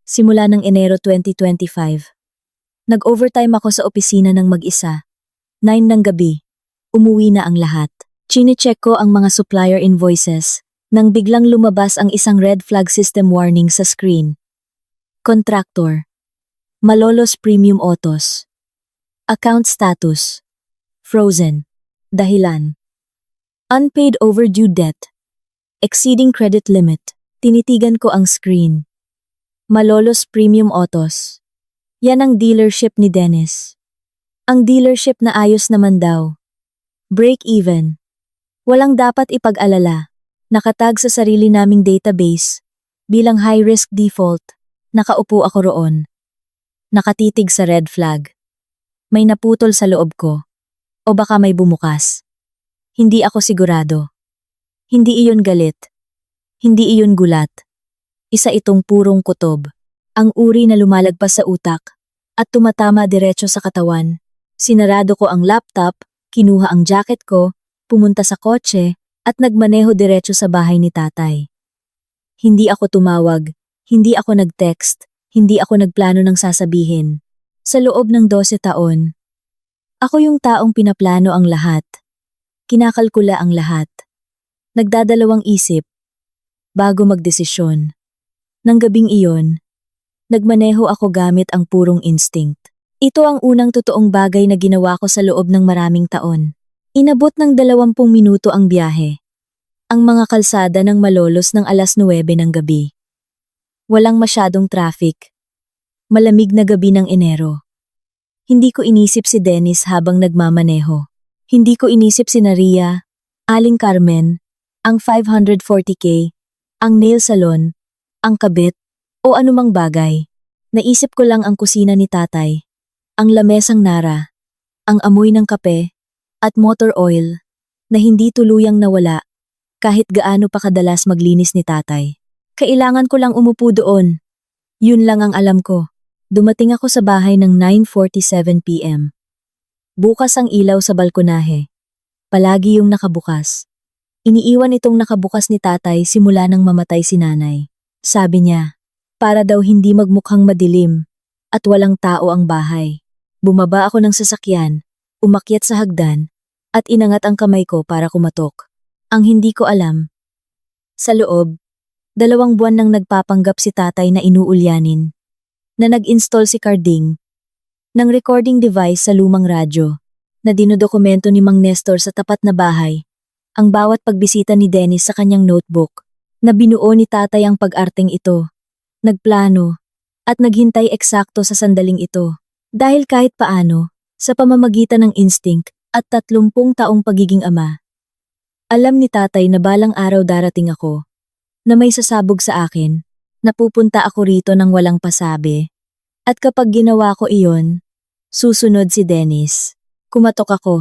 simula ng Enero 2025. Nag-overtime ako sa opisina ng mag-isa. 9 ng gabi. Umuwi na ang lahat. Chine-check ko ang mga supplier invoices nang biglang lumabas ang isang red flag system warning sa screen. Contractor. Malolos Premium Autos. Account status. Frozen. Dahilan. Unpaid overdue debt. Exceeding credit limit. Tinitigan ko ang screen. Malolos Premium Autos. Yan ang dealership ni Dennis. Ang dealership na ayos naman daw. Break even. Walang dapat ipag-alala. Nakatag sa sarili naming database. Bilang high-risk default, nakaupo ako roon. Nakatitig sa red flag. May naputol sa loob ko. O baka may bumukas. Hindi ako sigurado. Hindi iyon galit. Hindi iyon gulat. Isa itong purong kutob. Ang uri na lumalagpas sa utak at tumatama diretso sa katawan. Sinarado ko ang laptop, kinuha ang jacket ko, pumunta sa kotse at nagmaneho diretso sa bahay ni tatay. Hindi ako tumawag, hindi ako nag-text, hindi ako nagplano ng sasabihin. Sa loob ng 12 taon, ako yung taong pinaplano ang lahat. Kinakalkula ang lahat. Nagdadalawang isip bago magdesisyon. Nang gabing iyon, nagmaneho ako gamit ang purong instinct. Ito ang unang totoong bagay na ginawa ko sa loob ng maraming taon. Inabot ng 20 minuto ang biyahe. Ang mga kalsada ng Malolos ng 9:00 ng gabi. Walang masyadong traffic. Malamig na gabi ng Enero. Hindi ko inisip si Dennis habang nagmamaneho. Hindi ko inisip si Naria, Aling Carmen, ang 540k, ang nail salon, ang kabit, o anumang bagay. Naisip ko lang ang kusina ni tatay, ang lamesang Nara, ang amoy ng kape, at motor oil, na hindi tuluyang nawala, kahit gaano pa kadalas maglinis ni tatay. Kailangan ko lang umupo doon. Yun lang ang alam ko. Dumating ako sa bahay ng 9:47 p.m. Bukas ang ilaw sa balkonahe. Palagi yung nakabukas. Iniiwan itong nakabukas ni tatay simula nang mamatay si nanay. Sabi niya, para daw hindi magmukhang madilim at walang tao ang bahay. Bumaba ako ng sasakyan, umakyat sa hagdan, at inangat ang kamay ko para kumatok. Ang hindi ko alam. Sa loob, 2 buwan nang nagpapanggap si tatay na inuulyanin. Na nag-install si Carding ng recording device sa lumang radyo, na dinodokumento ni Mang Nestor sa tapat na bahay, ang bawat pagbisita ni Dennis sa kanyang notebook, na binuo ni tatay ang pag-arteng ito, nagplano, at naghintay eksakto sa sandaling ito. Dahil kahit paano, sa pamamagitan ng instinct at 30 taong pagiging ama, alam ni tatay na balang araw darating ako, na may sasabog sa akin, na pupunta ako rito nang walang pasabi. At kapag ginawa ko iyon, susunod si Dennis. Kumatok ako.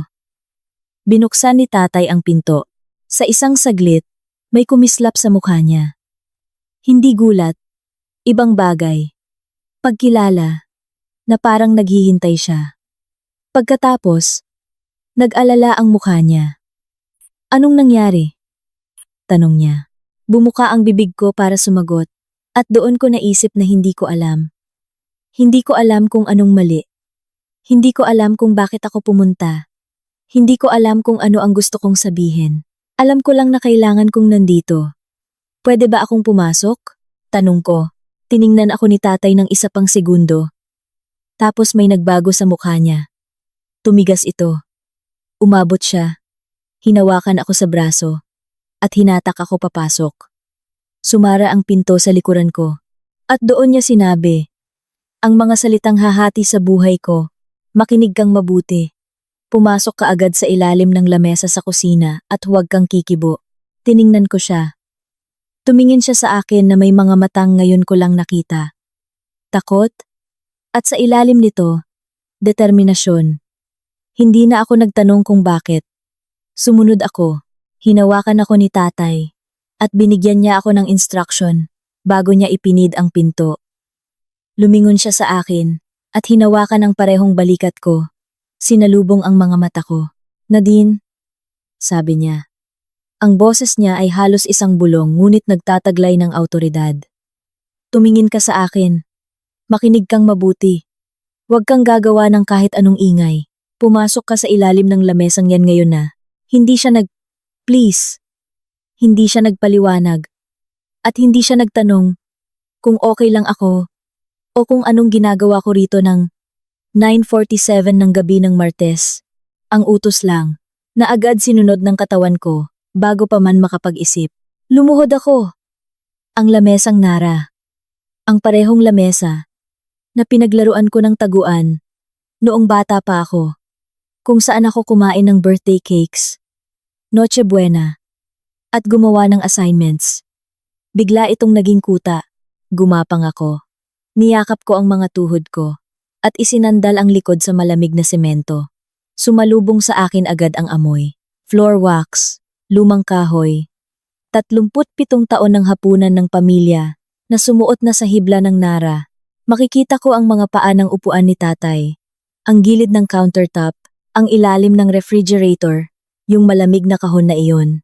Binuksan ni tatay ang pinto. Sa isang saglit, may kumislap sa mukha niya. Hindi gulat, ibang bagay. Pagkilala, na parang naghihintay siya. Pagkatapos, nag-alala ang mukha niya. Anong nangyari? Tanong niya. Bumuka ang bibig ko para sumagot, at doon ko naisip na hindi ko alam. Hindi ko alam kung anong mali. Hindi ko alam kung bakit ako pumunta. Hindi ko alam kung ano ang gusto kong sabihin. Alam ko lang na kailangan kong nandito. Pwede ba akong pumasok? Tanong ko. Tiningnan ako ni tatay ng isa pang segundo. Tapos may nagbago sa mukha niya. Tumigas ito. Umabot siya. Hinawakan ako sa braso. At hinatak ako papasok. Sumara ang pinto sa likuran ko. At doon niya sinabi, ang mga salitang hahati sa buhay ko, makinig kang mabuti. Pumasok ka agad sa ilalim ng lamesa sa kusina at huwag kang kikibo. Tiningnan ko siya. Tumingin siya sa akin na may mga matang ngayon ko lang nakita. Takot? At sa ilalim nito, determinasyon. Hindi na ako nagtanong kung bakit. Sumunod ako. Hinawakan ako ni tatay. At binigyan niya ako ng instruction bago niya ipinid ang pinto. Lumingon siya sa akin at hinawakan ang parehong balikat ko. Sinalubong ang mga mata ko. Nadine, sabi niya. Ang boses niya ay halos isang bulong ngunit nagtataglay ng awtoridad. Tumingin ka sa akin. Makinig kang mabuti. Huwag kang gagawa ng kahit anong ingay. Pumasok ka sa ilalim ng lamesang yan ngayon na. Hindi siya Please. Hindi siya nagpaliwanag. At hindi siya nagtanong kung okay lang ako o kung anong ginagawa ko rito ng 9:47 ng gabi ng Martes. Ang utos lang na agad sinunod ng katawan ko bago pa man makapag-isip. Lumuhod ako. Ang lamesang Nara. Ang parehong lamesa na pinaglaruan ko ng taguan noong bata pa ako, kung saan ako kumain ng birthday cakes, Noche Buena, at gumawa ng assignments. Bigla itong naging kuta. Gumapang ako. Niyakap ko ang mga tuhod ko at isinandal ang likod sa malamig na semento. Sumalubong sa akin agad ang amoy. Floor wax, lumang kahoy. 37 taon ng hapunan ng pamilya na sumuot na sa hibla ng Nara. Makikita ko ang mga paa ng upuan ni tatay, ang gilid ng countertop, ang ilalim ng refrigerator, yung malamig na kahon na iyon.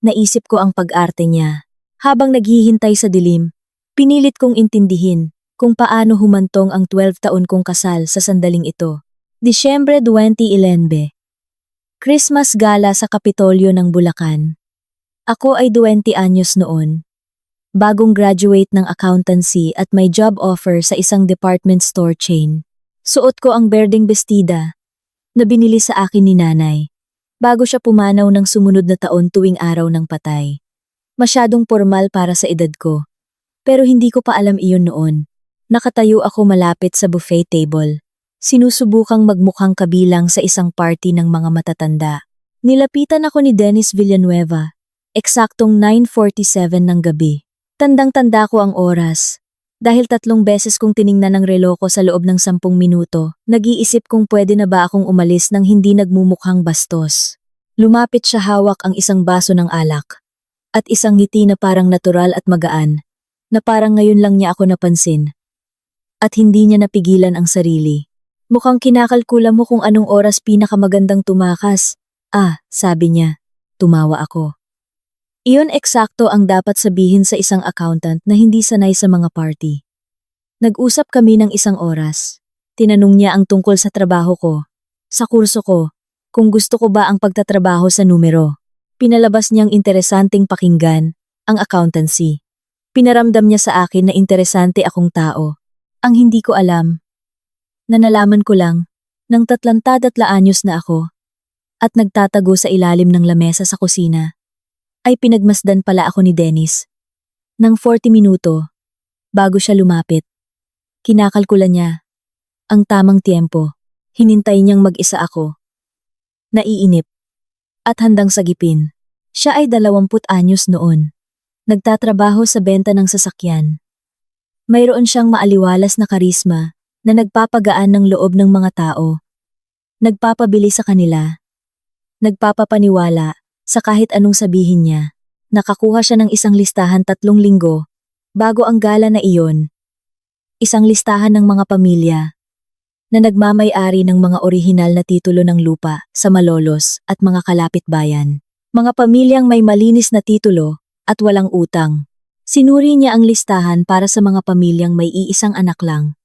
Naisip ko ang pag-arte niya. Habang naghihintay sa dilim, pinilit kong intindihin kung paano humantong ang 12 taon kong kasal sa sandaling ito. Disyembre 2011. Christmas gala sa Kapitolyo ng Bulacan. Ako ay 20 anyos noon. Bagong graduate ng accountancy at may job offer sa isang department store chain. Suot ko ang berdeng bestida na binili sa akin ni nanay bago siya pumanaw ng sumunod na taon tuwing araw ng patay. Masyadong formal para sa edad ko, pero hindi ko pa alam iyon noon. Nakatayo ako malapit sa buffet table, sinusubukang magmukhang kabilang sa isang party ng mga matatanda. Nilapitan ako ni Dennis Villanueva, eksaktong 9:47 ng gabi. Tandang-tanda ko ang oras. Dahil 3 beses kong tiningnan ang relo ko sa loob ng 10 minuto, nag-iisip kung pwede na ba akong umalis nang hindi nagmumukhang bastos. Lumapit siya, hawak ang isang baso ng alak at isang ngiti na parang natural at magaan, na parang ngayon lang niya ako napansin. At hindi niya napigilan ang sarili. Mukhang kinakalkula mo kung anong oras pinakamagandang tumakas. Sabi niya. Tumawa ako. Iyon eksakto ang dapat sabihin sa isang accountant na hindi sanay sa mga party. Nag-usap kami ng 1 oras. Tinanong niya ang tungkol sa trabaho ko, sa kurso ko, kung gusto ko ba ang pagtatrabaho sa numero. Pinalabas niyang interesanting pakinggan ang accountancy. Pinaramdam niya sa akin na interesante akong tao. Ang hindi ko alam, na nalaman ko lang, nang 33 anyos na ako, at nagtatago sa ilalim ng lamesa sa kusina, ay pinagmasdan pala ako ni Dennis. Nang 40 minuto, bago siya lumapit, kinakalkula niya ang tamang tiempo. Hinintay niyang mag-isa ako. Naiinip at handang sagipin. Siya ay 20 anyos noon. Nagtatrabaho sa benta ng sasakyan. Mayroon siyang maaliwalas na karisma na nagpapagaan ng loob ng mga tao. Nagpapabili sa kanila. Nagpapapaniwala sa kahit anong sabihin niya. Nakakuha siya ng isang listahan 3 linggo bago ang gala na iyon. Isang listahan ng mga pamilya na nagmamay-ari ng mga orihinal na titulo ng lupa sa Malolos at mga kalapit bayan. Mga pamilyang may malinis na titulo at walang utang. Sinuri niya ang listahan para sa mga pamilyang may iisang anak lang.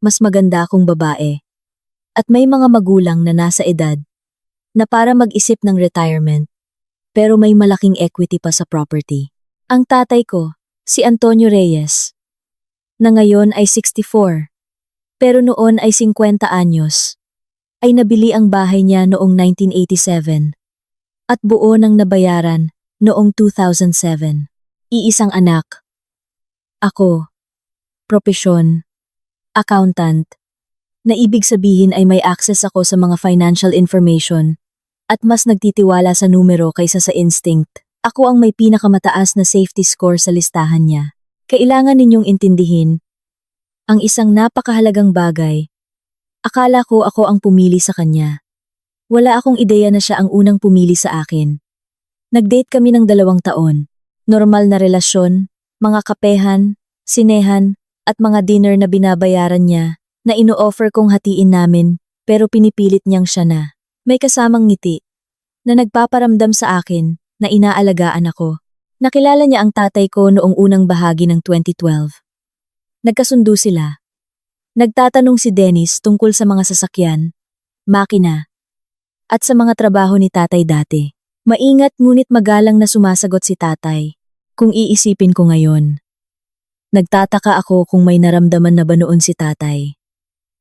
Mas maganda kung babae. At may mga magulang na nasa edad na para mag-isip ng retirement, pero may malaking equity pa sa property. Ang tatay ko, si Antonio Reyes, na ngayon ay 64, pero noon ay 50 anyos, ay nabili ang bahay niya noong 1987 at buo nang nabayaran noong 2007. Iisang anak. Ako, propesyon, accountant, na ibig sabihin ay may access ako sa mga financial information at mas nagtitiwala sa numero kaysa sa instinct. Ako ang may pinakamataas na safety score sa listahan niya. Kailangan ninyong intindihin ang isang napakahalagang bagay. Akala ko ako ang pumili sa kanya. Wala akong ideya na siya ang unang pumili sa akin. Nag-date kami ng 2 taon. Normal na relasyon, mga kapehan, sinehan, at mga dinner na binabayaran niya na ino-offer kong hatiin namin pero pinipilit niyang siya na. May kasamang ngiti na nagpaparamdam sa akin na inaalagaan ako. Nakilala niya ang tatay ko noong unang bahagi ng 2012. Nagkasundo sila. Nagtatanong si Dennis tungkol sa mga sasakyan, makina, at sa mga trabaho ni tatay dati. Maingat ngunit magalang na sumasagot si tatay. Kung iisipin ko ngayon, nagtataka ako kung may naramdaman na ba noon si tatay.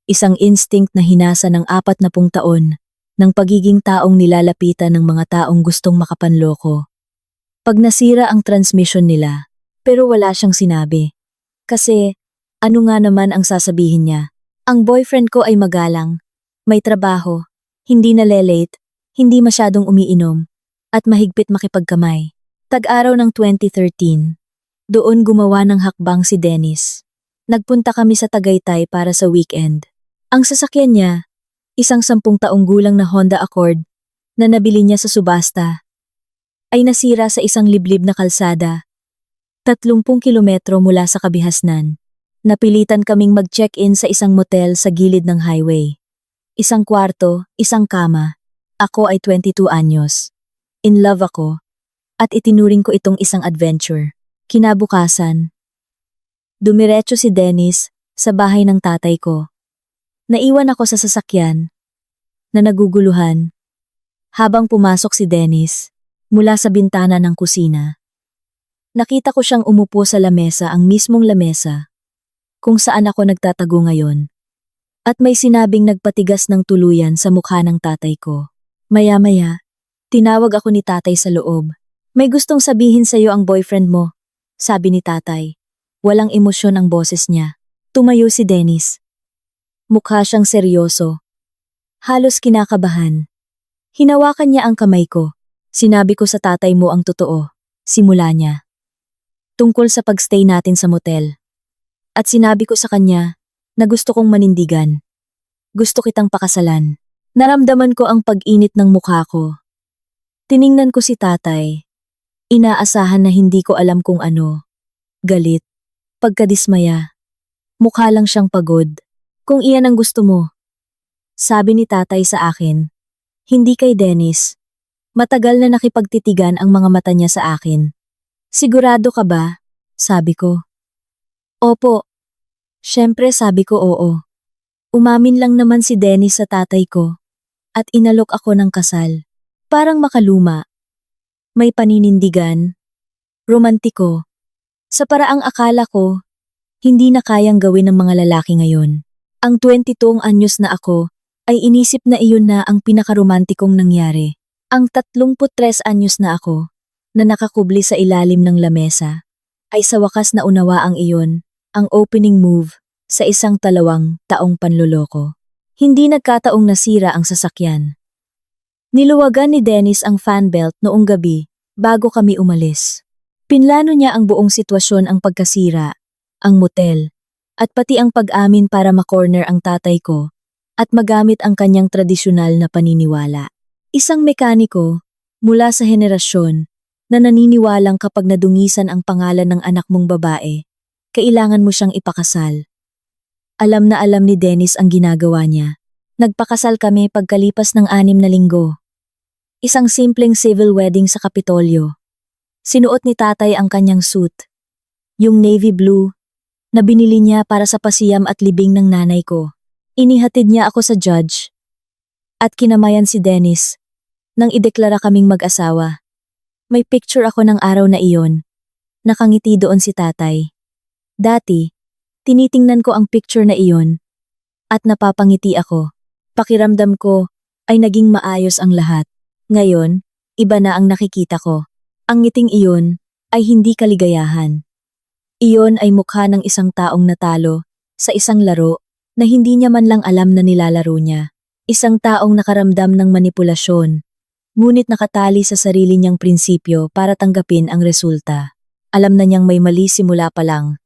Isang instinct na hinasa ng 40 taon ng pagiging taong nilalapitan ng mga taong gustong makapanloko. Pag nasira ang transmission nila, pero wala siyang sinabi. Kasi, ano nga naman ang sasabihin niya? Ang boyfriend ko ay magalang, may trabaho, hindi nalelate, hindi masyadong umiinom, at mahigpit makipagkamay. Tag-araw ng 2013, doon gumawa ng hakbang si Dennis. Nagpunta kami sa Tagaytay para sa weekend. Ang sasakyan niya, isang 10 taong gulang na Honda Accord na nabili niya sa subasta, ay nasira sa isang liblib na kalsada, 30 kilometro mula sa kabihasnan. Napilitan kaming mag-check-in sa isang motel sa gilid ng highway. Isang kwarto, isang kama. Ako ay 22 anyos. In love ako, at itinuring ko itong isang adventure. Kinabukasan, dumiretso si Dennis sa bahay ng tatay ko. Naiwan ako sa sasakyan, na naguguluhan, habang pumasok si Dennis mula sa bintana ng kusina. Nakita ko siyang umupo sa lamesa, ang mismong lamesa kung saan ako nagtatago ngayon. At may sinabing nagpatigas ng tuluyan sa mukha ng tatay ko. Maya-maya, tinawag ako ni tatay sa loob. May gustong sabihin sa'yo ang boyfriend mo, sabi ni tatay. Walang emosyon ang boses niya. Tumayo si Dennis. Mukha siyang seryoso. Halos kinakabahan. Hinawakan niya ang kamay ko. Sinabi ko sa tatay mo ang totoo, simula niya. Tungkol sa pagstay natin sa motel. At sinabi ko sa kanya na gusto kong manindigan. Gusto kitang pakasalan. Naramdaman ko ang pag-init ng mukha ko. Tiningnan ko si tatay. Inaasahan na hindi ko alam kung ano. Galit. Pagkadismaya. Mukha lang siyang pagod. Kung iyan ang gusto mo. Sabi ni tatay sa akin. Hindi kay Dennis. Matagal na nakipagtitigan ang mga mata niya sa akin. Sigurado ka ba? Sabi ko. Opo. Siyempre sabi ko oo. Umamin lang naman si Dennis sa tatay ko. At inalok ako ng kasal. Parang makaluma. May paninindigan. Romantiko. Sa paraang akala ko, hindi na kayang gawin ng mga lalaki ngayon. Ang 22 anyos na ako, ay inisip na iyon na ang pinakaromantikong nangyari. Ang 33 anyos na ako, na nakakubli sa ilalim ng lamesa, ay sa wakas na unawaang iyon, ang opening move sa isang 2 taong panloloko. Hindi nagkataong nasira ang sasakyan. Niluwagan ni Dennis ang fan belt noong gabi bago kami umalis. Pinlano niya ang buong sitwasyon, ang pagkasira, ang motel, at pati ang pag-amin para makorner ang tatay ko at magamit ang kanyang tradisyonal na paniniwala. Isang mekaniko mula sa henerasyon na naniniwalang kapag nadungisan ang pangalan ng anak mong babae, kailangan mo siyang ipakasal. Alam na alam ni Dennis ang ginagawa niya. Nagpakasal kami pagkalipas ng 6 na linggo. Isang simpleng civil wedding sa Kapitolyo. Sinuot ni tatay ang kanyang suit, yung navy blue, na binili niya para sa pasiyam at libing ng nanay ko. Inihatid niya ako sa judge. At kinamayan si Dennis nang ideklara kaming mag-asawa. May picture ako ng araw na iyon. Nakangiti doon si tatay. Dati, tinitingnan ko ang picture na iyon at napapangiti ako. Pakiramdam ko ay naging maayos ang lahat. Ngayon, iba na ang nakikita ko. Ang ngiting iyon ay hindi kaligayahan. Iyon ay mukha ng isang taong natalo sa isang laro na hindi niya man lang alam na nilalaro niya. Isang taong nakaramdam ng manipulasyon, ngunit nakatali sa sarili niyang prinsipyo para tanggapin ang resulta. Alam na niyang may mali simula pa lang.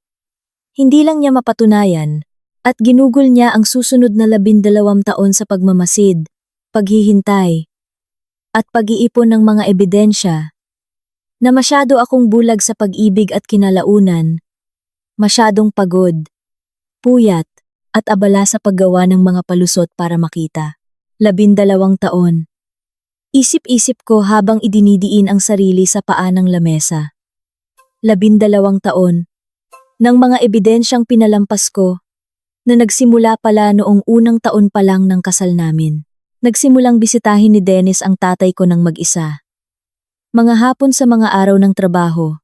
Hindi lang niya mapatunayan, at ginugol niya ang susunod na 12 taon sa pagmamasid, paghihintay, at pag-iipon ng mga ebidensya, na masyado akong bulag sa pag-ibig at kinalaunan, masyadong pagod, puyat, at abala sa paggawa ng mga palusot para makita. 12 taon. Isip-isip ko habang idinidiin ang sarili sa paa ng lamesa. 12 taon. Ng mga ebidensyang pinalampas ko, na nagsimula pala noong unang taon pa lang ng kasal namin. Nagsimulang bisitahin ni Dennis ang tatay ko ng mag-isa. Mga hapon sa mga araw ng trabaho,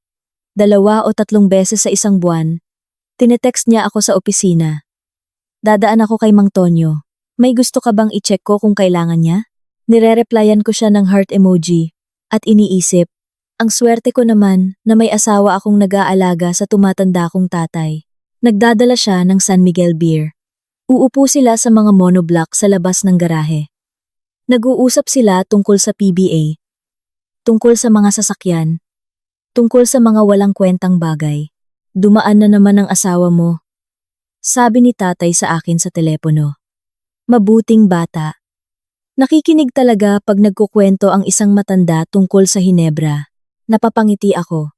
2 o 3 beses sa isang buwan, tinetext niya ako sa opisina. Dadaan ako kay Mang Tonyo. May gusto ka bang i-check ko kung kailangan niya? Nire-replyan ko siya ng heart emoji at iniisip, ang swerte ko naman na may asawa akong nag-aalaga sa tumatanda kong tatay. Nagdadala siya ng San Miguel beer. Uupo sila sa mga monoblock sa labas ng garahe. Nag-uusap sila tungkol sa PBA, tungkol sa mga sasakyan, tungkol sa mga walang kwentang bagay. Dumaan na naman ang asawa mo, sabi ni tatay sa akin sa telepono. Mabuting bata. Nakikinig talaga pag nagkukwento ang isang matanda tungkol sa Hinebra. Napapangiti ako.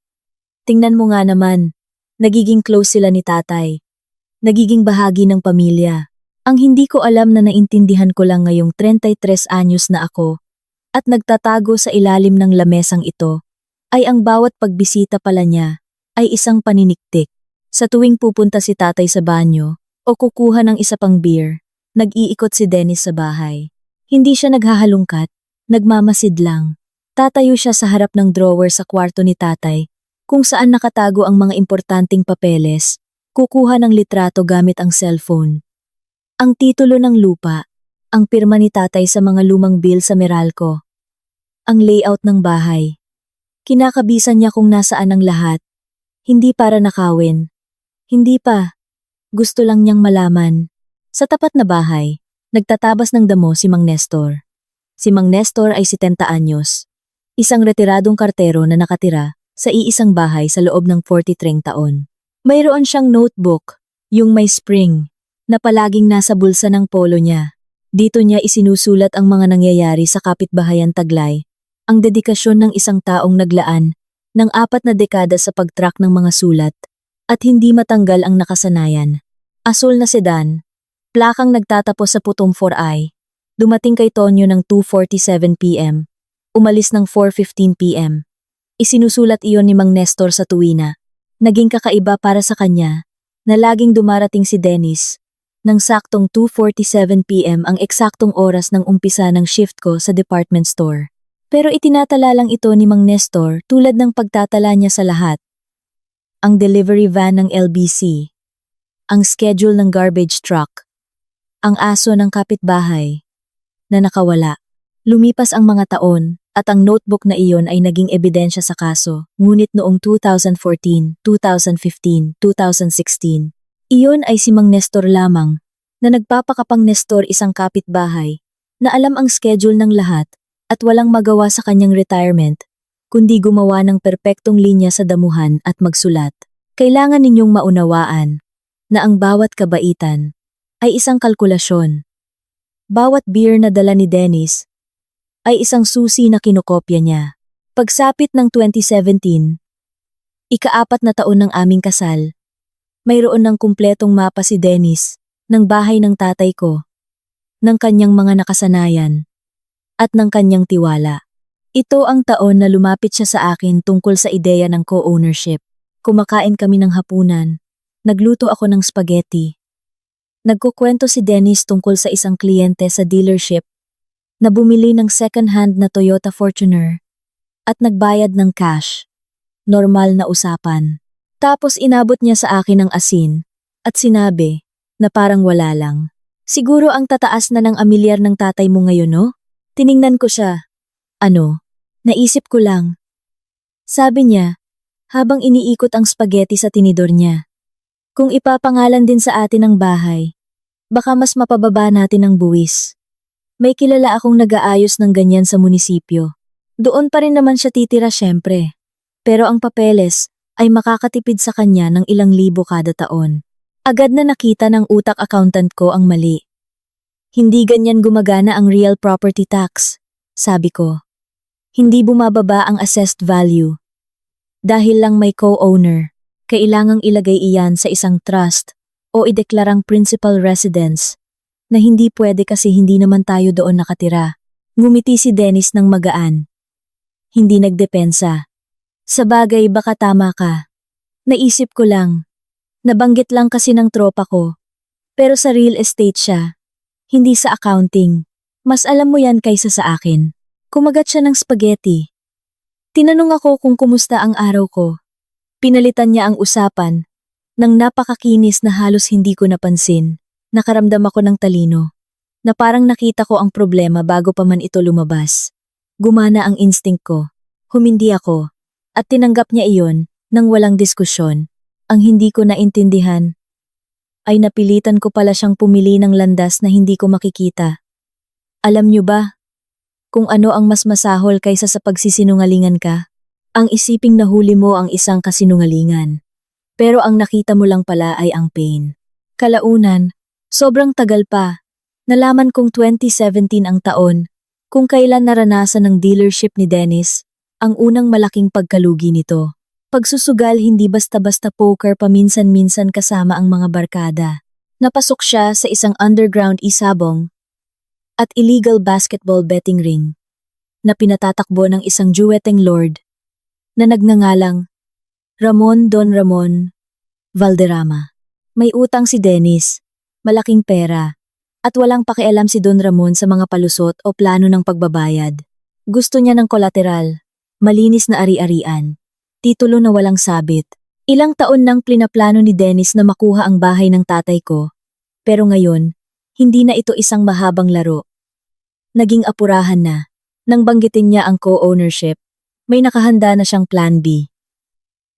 Tingnan mo nga naman, nagiging close sila ni tatay. Nagiging bahagi ng pamilya. Ang hindi ko alam na naintindihan ko lang ngayong 33 anyos na ako at nagtatago sa ilalim ng lamesang ito ay ang bawat pagbisita pala niya ay isang paniniktik. Sa tuwing pupunta si tatay sa banyo o kukuha ng isa pang beer, nag-iikot si Dennis sa bahay. Hindi siya naghahalungkat, nagmamasid lang. Tatayo siya sa harap ng drawer sa kwarto ni tatay kung saan nakatago ang mga importanteng papeles, kukuha ng litrato gamit ang cellphone. Ang titulo ng lupa, ang pirma ni tatay sa mga lumang bill sa Meralco, ang layout ng bahay. Kinakabisan niya kung nasaan ang lahat. Hindi para nakawin. Hindi pa. Gusto lang niyang malaman. Sa tapat na bahay, nagtatabas ng damo si Mang Nestor. Si Mang Nestor ay 70 anyos. Isang retiradong kartero na nakatira sa iisang bahay sa loob ng 43 taon. Mayroon siyang notebook, yung may spring, na palaging nasa bulsa ng polo niya. Dito niya isinusulat ang mga nangyayari sa kapitbahayan Taglay, ang dedikasyon ng isang taong naglaan ng 4 na dekada sa pag-track ng mga sulat at hindi matanggal ang nakasanayan. Asul na sedan, plakang nagtatapos sa putong 4i, dumating kay Tonyo ng 2:47 p.m., umalis ng 4:15 p.m. Isinusulat iyon ni Mang Nestor sa tuwina. Naging kakaiba para sa kanya na laging dumarating si Dennis nang saktong 2:47 p.m. ang eksaktong oras ng umpisa ng shift ko sa department store. Pero itinatala lang ito ni Mang Nestor tulad ng pagtatala niya sa lahat. Ang delivery van ng LBC, ang schedule ng garbage truck, ang aso ng kapitbahay na nakawala. Lumipas ang mga taon at ang notebook na iyon ay naging ebidensya sa kaso, ngunit noong 2014, 2015, 2016, iyon ay si Mang Nestor lamang na nagpapakapang Nestor isang kapitbahay na alam ang schedule ng lahat at walang magawa sa kanyang retirement kundi gumawa ng perpektong linya sa damuhan at magsulat. Kailangan ninyong maunawaan na ang bawat kabaitan ay isang kalkulasyon. Bawat beer na dala ni Dennis ay isang susi na kinokopya niya. Pagsapit ng 2017, ika-4 na taon ng aming kasal, mayroon ng kumpletong mapa si Dennis ng bahay ng tatay ko, ng kanyang mga nakasanayan, at ng kanyang tiwala. Ito ang taon na lumapit siya sa akin tungkol sa ideya ng co-ownership. Kumakain kami ng hapunan. Nagluto ako ng spaghetti. Nagkukwento si Dennis tungkol sa isang kliyente sa dealership na bumili ng second-hand na Toyota Fortuner at nagbayad ng cash. Normal na usapan. Tapos inabot niya sa akin ang asin at sinabi na parang wala lang. Siguro ang tataas na ng amilyar ng tatay mo ngayon, no? Tiningnan ko siya. Ano? Naisip ko lang. Sabi niya, habang iniikot ang spaghetti sa tinidor niya. Kung ipapangalan din sa atin ang bahay, baka mas mapababa natin ang buwis. May kilala akong nag-aayos ng ganyan sa munisipyo. Doon pa rin naman siya titira syempre. Pero ang papeles ay makakatipid sa kanya ng ilang libo kada taon. Agad na nakita ng utak accountant ko ang mali. Hindi ganyan gumagana ang real property tax, sabi ko. Hindi bumababa ang assessed value. Dahil lang may co-owner, kailangang ilagay iyan sa isang trust o ideklarang principal residence na hindi pwede kasi hindi naman tayo doon nakatira. Ngumiti si Dennis ng magaan. Hindi nagdepensa. Sa bagay baka tama ka. Naisip ko lang. Nabanggit lang kasi ng tropa ko. Pero sa real estate siya, hindi sa accounting. Mas alam mo yan kaysa sa akin. Kumagat siya ng spaghetti. Tinanong ako kung kumusta ang araw ko. Pinalitan niya ang usapan. Nang napakakinis na halos hindi ko napansin, nakaramdam ako ng talino. Na parang nakita ko ang problema bago pa man ito lumabas. Gumana ang instinct ko. Humindi ako. At tinanggap niya iyon nang walang diskusyon. Ang hindi ko naintindihan ay napilitan ko pala siyang pumili ng landas na hindi ko makikita. Alam niyo ba kung ano ang mas masahol kaysa sa pagsisinungalingan ka? Ang isiping nahuli mo ang isang kasinungalingan. Pero ang nakita mo lang pala ay ang pain. Kalaunan, sobrang tagal pa. Nalaman kong 2017 ang taon, kung kailan naranasan ng dealership ni Dennis, ang unang malaking pagkalugi nito. Pagsusugal hindi basta-basta poker paminsan-minsan kasama ang mga barkada. Napasok siya sa isang underground isabong at illegal basketball betting ring na pinatatakbo ng isang juweteng lord na nagngangalang Ramon Don Ramon Valderrama. May utang si Dennis, malaking pera, at walang pakialam si Don Ramon sa mga palusot o plano ng pagbabayad. Gusto niya ng kolateral, malinis na ari-arian, titulo na walang sabit. Ilang taon nang plinaplano ni Dennis na makuha ang bahay ng tatay ko, pero ngayon, hindi na ito isang mahabang laro. Naging apurahan na. Nang banggitin niya ang co-ownership, may nakahanda na siyang plan B.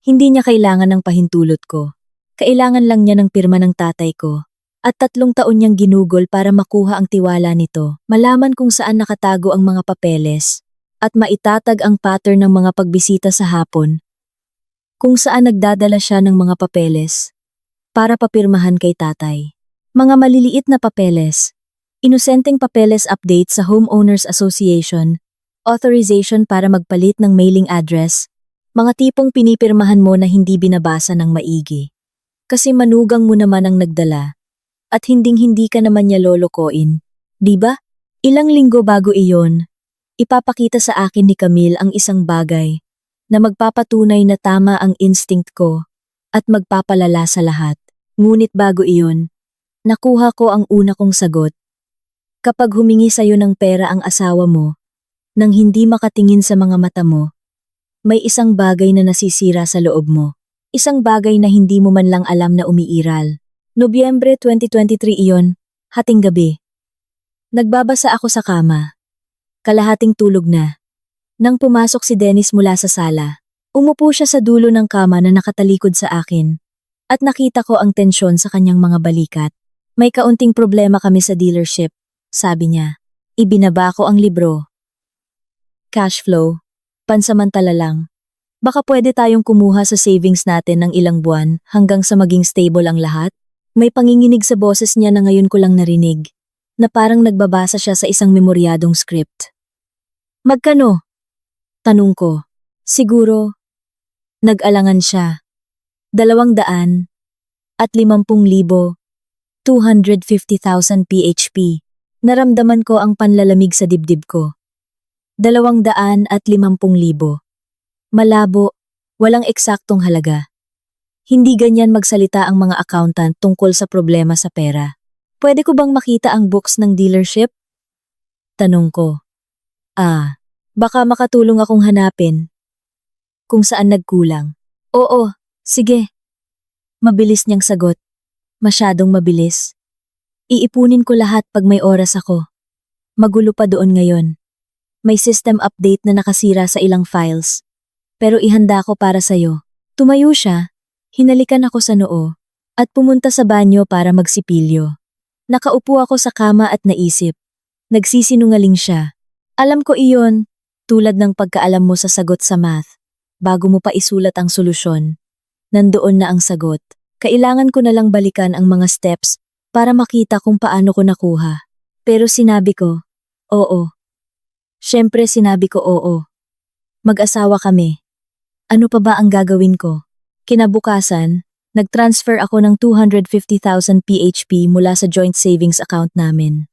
Hindi niya kailangan ng pahintulot ko. Kailangan lang niya ng pirma ng tatay ko. At 3 taon niyang ginugol para makuha ang tiwala nito, malaman kung saan nakatago ang mga papeles, at maitatag ang pattern ng mga pagbisita sa hapon, kung saan nagdadala siya ng mga papeles para papirmahan kay tatay. Mga maliliit na papeles, inosenteng papeles update sa Homeowners Association, authorization para magpalit ng mailing address, mga tipong pinipirmahan mo na hindi binabasa ng maigi. Kasi manugang mo naman ang nagdala, at hinding-hindi ka naman niya lolokoin. Diba? Ilang linggo bago iyon, ipapakita sa akin ni Camille ang isang bagay na magpapatunay na tama ang instinct ko at magpapalala sa lahat. Ngunit bago iyon, nakuha ko ang una kong sagot. Kapag humingi sa'yo ng pera ang asawa mo, nang hindi makatingin sa mga mata mo, may isang bagay na nasisira sa loob mo. Isang bagay na hindi mo man lang alam na umiiral. Nobyembre 2023 iyon, hating gabi. Nagbabasa ako sa kama. Kalahating tulog na. Nang pumasok si Dennis mula sa sala, umupo siya sa dulo ng kama na nakatalikod sa akin. At nakita ko ang tensyon sa kanyang mga balikat. May kaunting problema kami sa dealership, sabi niya. Ibinaba ko ang libro. Cash flow, pansamantala lang. Baka pwede tayong kumuha sa savings natin ng ilang buwan hanggang sa maging stable ang lahat? May panginginig sa boses niya na ngayon ko lang narinig, na parang nagbabasa siya sa isang memoryadong script. Magkano? Tanong ko. Siguro. Nag-alangan siya. 200 at 50,000, 250,000 PHP. Naramdaman ko ang panlalamig sa dibdib ko. 250,000. Malabo, walang eksaktong halaga. Hindi ganyan magsalita ang mga accountant tungkol sa problema sa pera. Pwede ko bang makita ang books ng dealership? Tanong ko. Baka makatulong akong hanapin. Kung saan nagkulang. Oo, sige. Mabilis niyang sagot. Masyadong mabilis. Iipunin ko lahat pag may oras ako. Magulo pa doon ngayon. May system update na nakasira sa ilang files. Pero ihanda ko para sa'yo. Tumayo siya, hinalikan ako sa noo, at pumunta sa banyo para magsipilyo. Nakaupo ako sa kama at naisip. Nagsisinungaling siya. Alam ko iyon, tulad ng pagkaalam mo sa sagot sa math. Bago mo pa isulat ang solusyon, nandoon na ang sagot. Kailangan ko na lang balikan ang mga steps para makita kung paano ko nakuha. Pero sinabi ko, oo. Siyempre sinabi ko oo. Mag-asawa kami. Ano pa ba ang gagawin ko? Kinabukasan, nag-transfer ako ng 250,000 PHP mula sa joint savings account namin.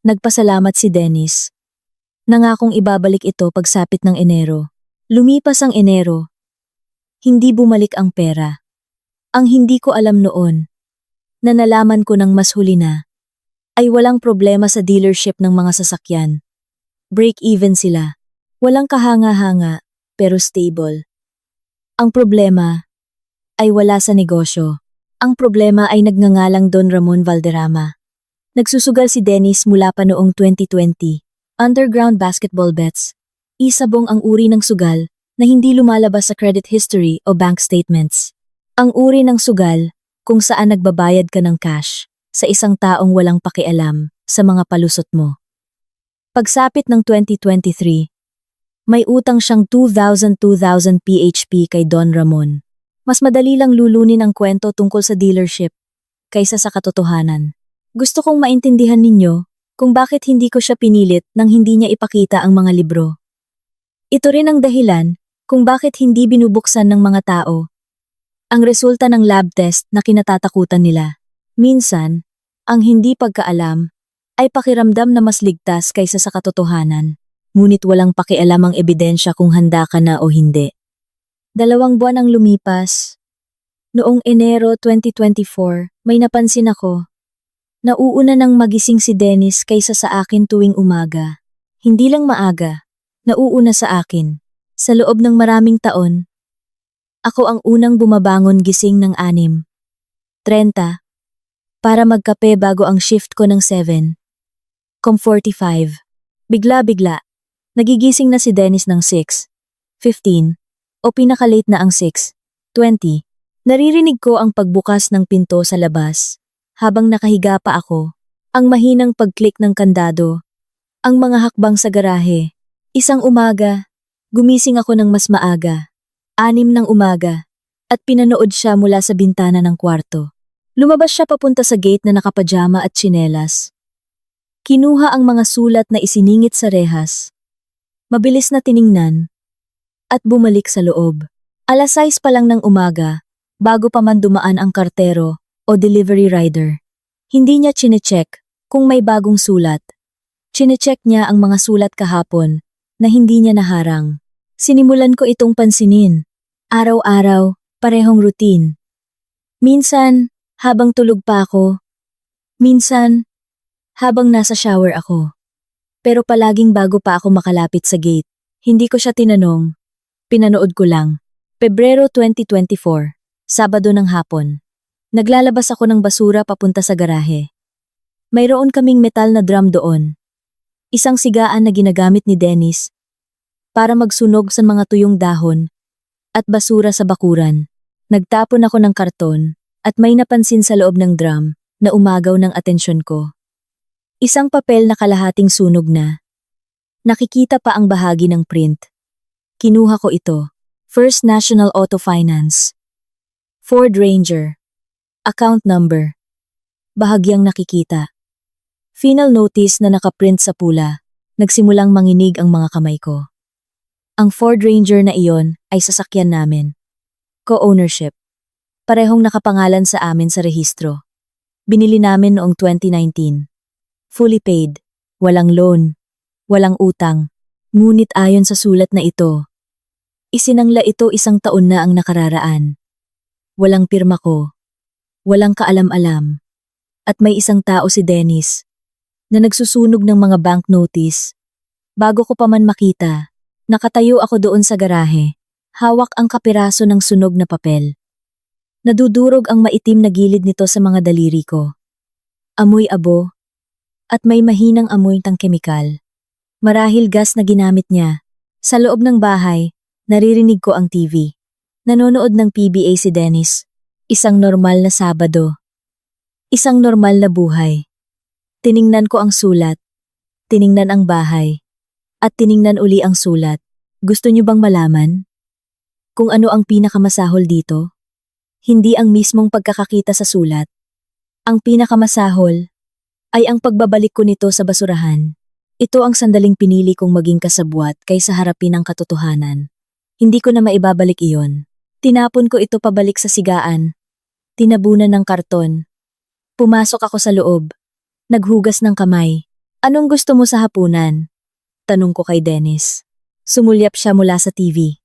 Nagpasalamat si Dennis. Nangakong ibabalik ito pagsapit ng Enero. Lumipas ang Enero. Hindi bumalik ang pera. Ang hindi ko alam noon, na nalaman ko ng mas huli na, ay walang problema sa dealership ng mga sasakyan. Break-even sila. Walang kahanga-hanga, pero stable. Ang problema ay wala sa negosyo. Ang problema ay nagngangalang Don Ramon Valderrama. Nagsusugal si Dennis mula pa noong 2020. Underground basketball bets. Isabong ang uri ng sugal na hindi lumalabas sa credit history o bank statements. Ang uri ng sugal kung saan nagbabayad ka ng cash sa isang taong walang pakialam sa mga palusot mo. Pagsapit ng 2023, may utang siyang 2,000 PHP kay Don Ramon. Mas madali lang lulunin ang kwento tungkol sa dealership kaysa sa katotohanan. Gusto kong maintindihan ninyo kung bakit hindi ko siya pinilit nang hindi niya ipakita ang mga libro. Ito rin ang dahilan kung bakit hindi binubuksan ng mga tao ang resulta ng lab test na kinatatakutan nila. Minsan, ang hindi pagkaalam ay pakiramdam na mas ligtas kaysa sa katotohanan, ngunit walang pakialam ang ebidensya kung handa ka na o hindi. 2 buwan ang lumipas. Noong Enero 2024, may napansin ako. Nauuna nang magising si Dennis kaysa sa akin tuwing umaga. Hindi lang maaga, nauuna sa akin. Sa loob ng maraming taon, ako ang unang bumabangon gising ng 6:30 para magkape bago ang shift ko ng 7:45. Bigla-bigla, nagigising na si Dennis ng 6:15 o pinaka-late na ang 6:20. Naririnig ko ang pagbukas ng pinto sa labas habang nakahiga pa ako, ang mahinang pag-click ng kandado, ang mga hakbang sa garahe. Isang umaga, gumising ako ng mas maaga, 6 ng umaga, at pinanood siya mula sa bintana ng kwarto. Lumabas siya papunta sa gate na nakapajama at tsinelas. Kinuha ang mga sulat na isiningit sa rehas. Mabilis na tiningnan at bumalik sa loob. 6:00 pa lang ng umaga, bago pa man dumaan ang kartero o delivery rider. Hindi niya chinecheck kung may bagong sulat. Chinecheck niya ang mga sulat kahapon na hindi niya naharang. Sinimulan ko itong pansinin. Araw-araw, parehong routine. Minsan, habang tulog pa ako. Minsan, habang nasa shower ako. Pero palaging bago pa ako makalapit sa gate. Hindi ko siya tinanong. Pinanood ko lang. Pebrero 2024, Sabado ng hapon. Naglalabas ako ng basura papunta sa garahe. Mayroon kaming metal na drum doon. Isang sigaan na ginagamit ni Dennis para magsunog sa mga tuyong dahon at basura sa bakuran. Nagtapon ako ng karton at may napansin sa loob ng drum na umagaw ng atensyon ko. Isang papel na kalahating sunog na. Nakikita pa ang bahagi ng print. Kinuha ko ito. First National Auto Finance. Ford Ranger. Account number. Bahagyang nakikita. Final notice na nakaprint sa pula. Nagsimulang manginig ang mga kamay ko. Ang Ford Ranger na iyon ay sasakyan namin. Co-ownership. Parehong nakapangalan sa amin sa rehistro. Binili namin noong 2019. Fully paid. Walang loan. Walang utang. Ngunit ayon sa sulat na ito, isinangla ito 1 taon na ang nakararaan. Walang pirma ko. Walang kaalam-alam. At may isang tao si Dennis na nagsusunog ng mga bank notice. Bago ko pa man makita, nakatayo ako doon sa garahe. Hawak ang kapiraso ng sunog na papel. Nadudurog ang maitim na gilid nito sa mga daliri ko. Amoy abo. At may mahinang amoy ng kemikal. Marahil gas na ginamit niya. Sa loob ng bahay, naririnig ko ang TV. Nanonood ng PBA si Dennis. Isang normal na Sabado. Isang normal na buhay. Tiningnan ko ang sulat. Tiningnan ang bahay. At tiningnan uli ang sulat. Gusto niyo bang malaman kung ano ang pinakamasahol dito? Hindi ang mismong pagkakakita sa sulat. Ang pinakamasahol ay ang pagbabalik ko nito sa basurahan. Ito ang sandaling pinili kong maging kasabwat kaysa harapin ang katotohanan. Hindi ko na maibabalik iyon. Tinapon ko ito pabalik sa sigaan. Tinabunan ng karton. Pumasok ako sa loob. Naghugas ng kamay. Anong gusto mo sa hapunan? Tanong ko kay Dennis. Sumulyap siya mula sa TV.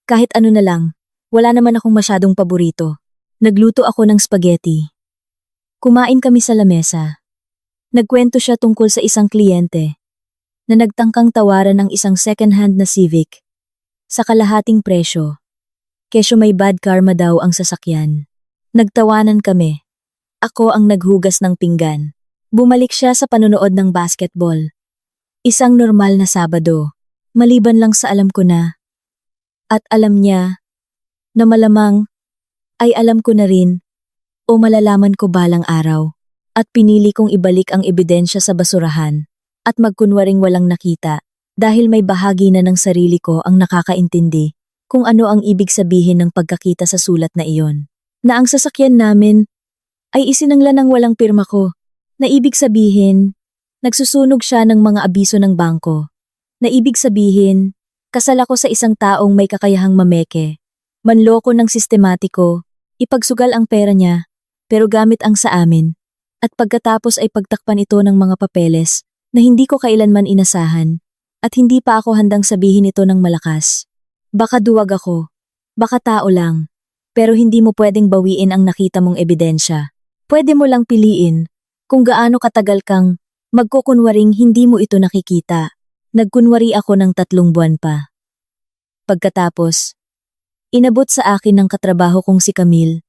Kahit ano na lang, wala naman akong masyadong paborito. Nagluto ako ng spaghetti. Kumain kami sa lamesa. Nagkwento siya tungkol sa isang kliyente na nagtangkang tawaran ng isang second-hand na Civic sa kalahating presyo. Kesyo may bad karma daw ang sasakyan. Nagtawanan kami. Ako ang naghugas ng pinggan. Bumalik siya sa panonood ng basketball. Isang normal na Sabado, maliban lang sa alam ko na. At alam niya na malamang ay alam ko na rin o malalaman ko balang araw. At pinili kong ibalik ang ebidensya sa basurahan at magkunwaring walang nakita dahil may bahagi na ng sarili ko ang nakakaintindi kung ano ang ibig sabihin ng pagkakita sa sulat na iyon. Na ang sasakyan namin ay isinangla ng walang pirma ko. Na ibig sabihin, nagsusunog siya ng mga abiso ng bangko. Na ibig sabihin, kasal ako sa isang taong may kakayahang mameke, manloko ng sistematiko, ipagsugal ang pera niya, pero gamit ang sa amin. At pagkatapos ay pagtakpan ito ng mga papeles na hindi ko kailanman inasahan at hindi pa ako handang sabihin ito ng malakas. Baka duwag ako, baka tao lang, pero hindi mo pwedeng bawiin ang nakita mong ebidensya. Pwede mo lang piliin kung gaano katagal kang magkukunwaring hindi mo ito nakikita. Nagkunwari ako ng 3 buwan pa. Pagkatapos, inabot sa akin ng katrabaho kong si Camille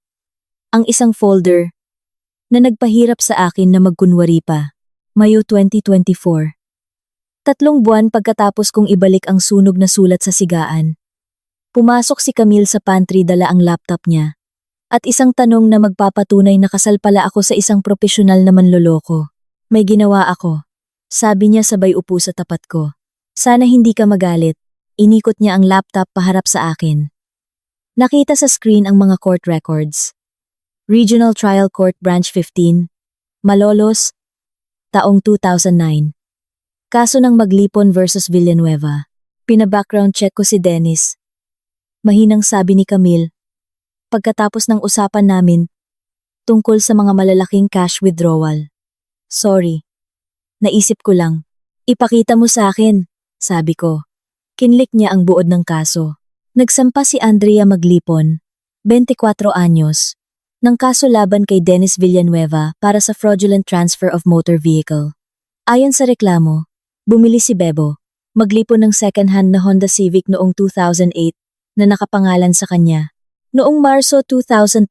ang isang folder na nagpahirap sa akin na magkunwari pa. Mayo 2024. 3 buwan pagkatapos kong ibalik ang sunog na sulat sa sigaan. Pumasok si Camille sa pantry, dala ang laptop niya. At isang tanong na magpapatunay na kasal pala ako sa isang profesional na manloloko. May ginawa ako. Sabi niya sabay upo sa tapat ko. Sana hindi ka magalit. Inikot niya ang laptop paharap sa akin. Nakita sa screen ang mga court records. Regional Trial Court Branch 15, Malolos, taong 2009. Kaso ng Maglipon versus Villanueva. Pina-background check ko si Dennis. Mahinang sabi ni Camille. Pagkatapos ng usapan namin, tungkol sa mga malalaking cash withdrawal. Sorry. Naisip ko lang. Ipakita mo sa akin, sabi ko. Kinlik niya ang buod ng kaso. Nagsampa si Andrea Maglipon, 24 anyos, ng kaso laban kay Dennis Villanueva para sa fraudulent transfer of motor vehicle. Ayon sa reklamo, bumili si Bebo, Maglipon ng second-hand na Honda Civic noong 2008 na nakapangalan sa kanya. Noong Marso 2009,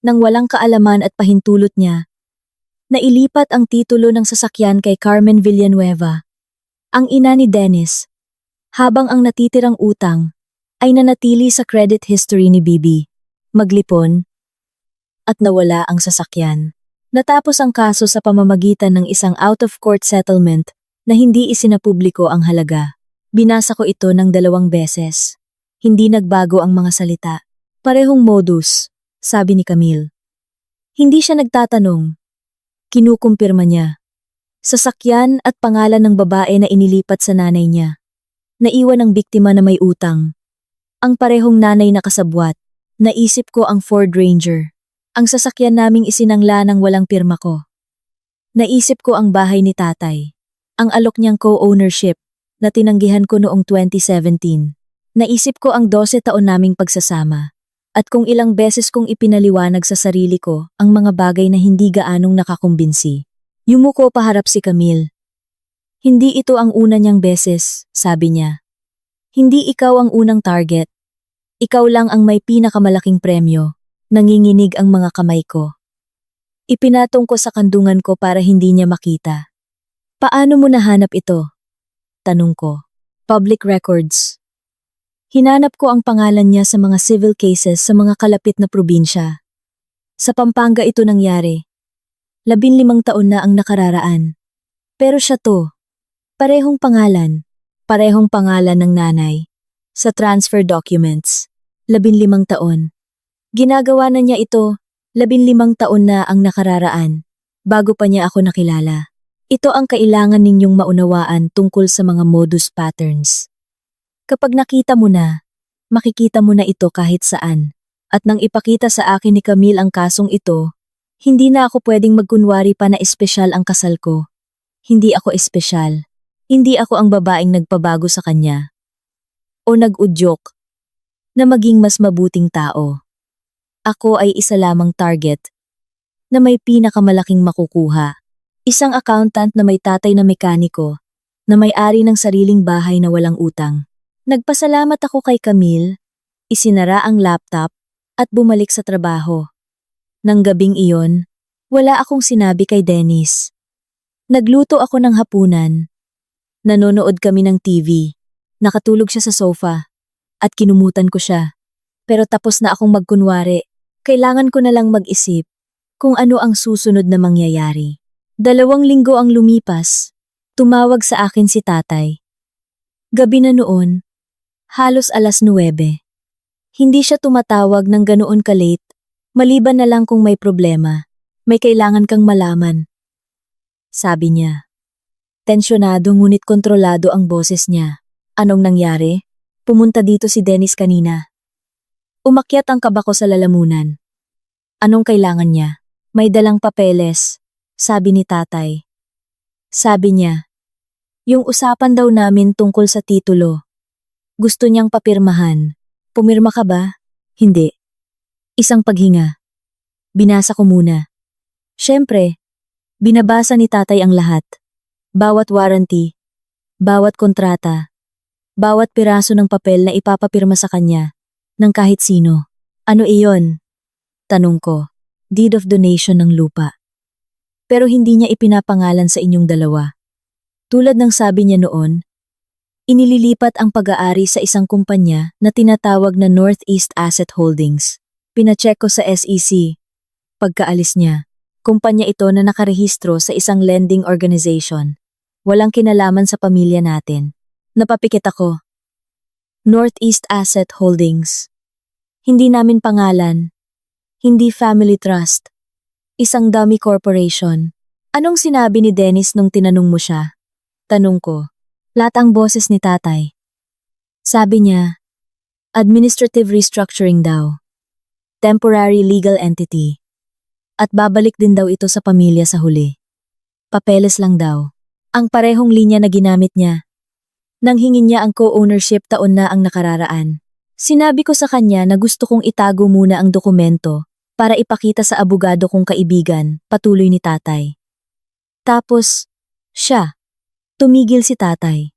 nang walang kaalaman at pahintulot niya, nailipat ang titulo ng sasakyan kay Carmen Villanueva, ang ina ni Dennis, habang ang natitirang utang ay nanatili sa credit history ni Bibi Maglipon at nawala ang sasakyan. Natapos ang kaso sa pamamagitan ng isang out-of-court settlement na hindi isinapubliko ang halaga. Binasa ko ito ng 2 beses. Hindi nagbago ang mga salita. Parehong modus, sabi ni Camille. Hindi siya nagtatanong. Kinukumpirma niya. Sasakyan at pangalan ng babae na inilipat sa nanay niya. Naiwan ang biktima na may utang. Ang parehong nanay na kasabwat. Naisip ko ang Ford Ranger. Ang sasakyan naming isinangla ng walang pirma ko. Naisip ko ang bahay ni tatay. Ang alok niyang co-ownership na tinanggihan ko noong 2017. Naisip ko ang 12 taon naming pagsasama. At kung ilang beses kong ipinaliwanag sa sarili ko ang mga bagay na hindi gaanong nakakumbinsi. Yumuko paharap si Camille. Hindi ito ang una niyang beses, sabi niya. Hindi ikaw ang unang target. Ikaw lang ang may pinakamalaking premyo. Nanginginig ang mga kamay ko. Ipinatong ko sa kandungan ko para hindi niya makita. Paano mo nahanap ito? Tanong ko. Public records. Hinanap ko ang pangalan niya sa mga civil cases sa mga kalapit na probinsya. Sa Pampanga ito nangyari. 15 taon na ang nakararaan. Pero siya to. Parehong pangalan ng nanay. Sa transfer documents. 15 taon. Ginagawa na niya ito, 15 taon na ang nakararaan, bago pa niya ako nakilala. Ito ang kailangan ninyong maunawaan tungkol sa mga modus patterns. Kapag nakita mo na, makikita mo na ito kahit saan. At nang ipakita sa akin ni Camille ang kasong ito, hindi na ako pwedeng magkunwari pa na espesyal ang kasal ko. Hindi ako espesyal. Hindi ako ang babaeng nagpabago sa kanya. O nag-udyok na maging mas mabuting tao. Ako ay isa lamang target na may pinakamalaking makukuha. Isang accountant na may tatay na mekaniko, na may-ari ng sariling bahay na walang utang. Nagpasalamat ako kay Camille, isinara ang laptop, at bumalik sa trabaho. Nang gabing iyon, wala akong sinabi kay Dennis. Nagluto ako ng hapunan. Nanonood kami ng TV. Nakatulog siya sa sofa, at kinumutan ko siya. Pero tapos na akong magkunwari, kailangan ko na lang mag-isip kung ano ang susunod na mangyayari. 2 linggo ang lumipas, tumawag sa akin si tatay. Gabi na noon, halos 9:00. Hindi siya tumatawag ng ganoon ka-late, maliban na lang kung may problema, may kailangan kang malaman. Sabi niya. Tensyonado ngunit kontrolado ang boses niya. Anong nangyari? Pumunta dito si Dennis kanina. Umakyat ang kaba ko sa lalamunan. Anong kailangan niya? May dalang papeles, sabi ni tatay. Sabi niya, yung usapan daw namin tungkol sa titulo. Gusto niyang papirmahan. Pumirma ka ba? Hindi. Isang paghinga. Binasa ko muna. Siyempre, binabasa ni tatay ang lahat. Bawat warranty, bawat kontrata, bawat piraso ng papel na ipapapirma sa kanya, ng kahit sino. Ano iyon? Tanong ko. Deed of donation ng lupa. Pero hindi niya ipinapangalan sa inyong dalawa. Tulad ng sabi niya noon, inililipat ang pag-aari sa isang kumpanya na tinatawag na Northeast Asset Holdings. Pinacheck ko sa SEC. Pagkaalis niya, kumpanya ito na nakarehistro sa isang lending organization. Walang kinalaman sa pamilya natin. Napapikit ako. Northeast Asset Holdings. Hindi namin pangalan. Hindi family trust. Isang dummy corporation. Anong sinabi ni Dennis nung tinanong mo siya? Tanong ko. Lahat ang boses ni tatay. Sabi niya, administrative restructuring daw. Temporary legal entity. At babalik din daw ito sa pamilya sa huli. Papeles lang daw. Ang parehong linya na ginamit niya. Nang hingin niya ang co-ownership taon na ang nakararaan. Sinabi ko sa kanya na gusto kong itago muna ang dokumento para ipakita sa abogado kong kaibigan, patuloy ni tatay. Tapos, siya. Tumigil si tatay.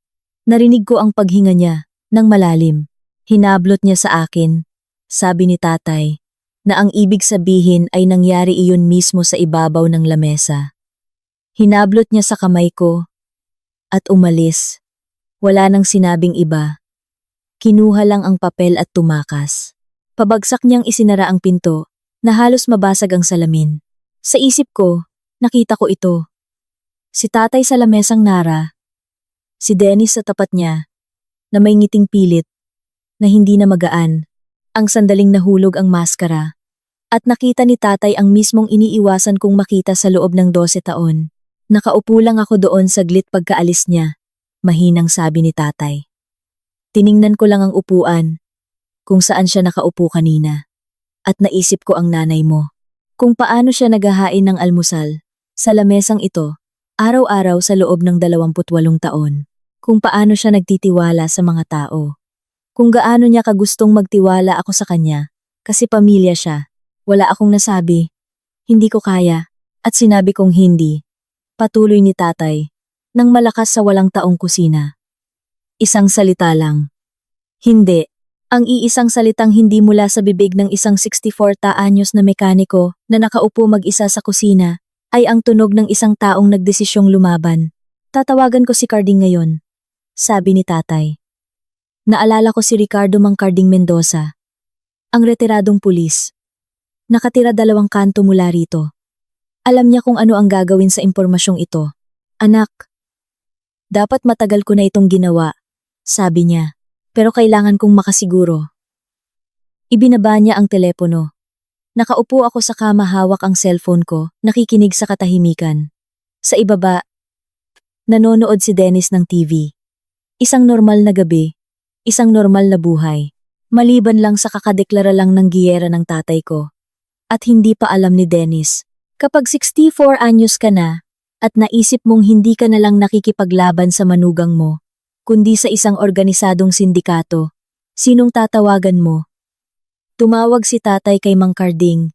Narinig ko ang paghinga niya, ng malalim. Hinablot niya sa akin, sabi ni tatay, na ang ibig sabihin ay nangyari iyon mismo sa ibabaw ng lamesa. Hinablot niya sa kamay ko, at umalis. Wala nang sinabing iba. Kinuha lang ang papel at tumakas. Pabagsak niyang isinara ang pinto, na halos mabasag ang salamin. Sa isip ko, nakita ko ito. Si tatay sa lamesang nara. Si Dennis sa tapat niya, na may ngiting pilit, na hindi na magaan. Ang sandaling nahulog ang maskara. At nakita ni tatay ang mismong iniiwasan kong makita sa loob ng 12 taon. Nakaupo lang ako doon saglit pagkaalis niya. Mahinang sabi ni tatay. Tiningnan ko lang ang upuan, kung saan siya nakaupo kanina. At naisip ko ang nanay mo. Kung paano siya naghahain ng almusal, sa lamesang ito, araw-araw sa loob ng 28 taon. Kung paano siya nagtitiwala sa mga tao. Kung gaano niya kagustong magtiwala ako sa kanya, kasi pamilya siya. Wala akong nasabi. Hindi ko kaya, at sinabi kong hindi. Patuloy ni tatay, nang malakas sa walang taong kusina. Isang salita lang. Hindi. Ang iisang salitang hindi mula sa bibig ng isang 64 anyos na mekaniko na nakaupo mag-isa sa kusina ay ang tunog ng isang taong nagdesisyong lumaban. Tatawagan ko si Carding ngayon, sabi ni tatay. Naalala ko si Ricardo Mang Carding Mendoza, ang retiradong pulis. Nakatira 2 kanto mula rito. Alam niya kung ano ang gagawin sa impormasyong ito. Anak, dapat matagal ko na itong ginawa, sabi niya. Pero kailangan kong makasiguro. Ibinaba niya ang telepono. Nakaupo ako sa kama, hawak ang cellphone ko, nakikinig sa katahimikan. Sa ibaba, nanonood si Dennis ng TV. Isang normal na gabi, isang normal na buhay. Maliban lang sa kakadeklara lang ng giyera ng tatay ko. At hindi pa alam ni Dennis, kapag 64 anyos ka na, at naisip mong hindi ka na lang nakikipaglaban sa manugang mo, kundi sa isang organisadong sindikato, sinong tatawagan mo? Tumawag si tatay kay Mang Carding.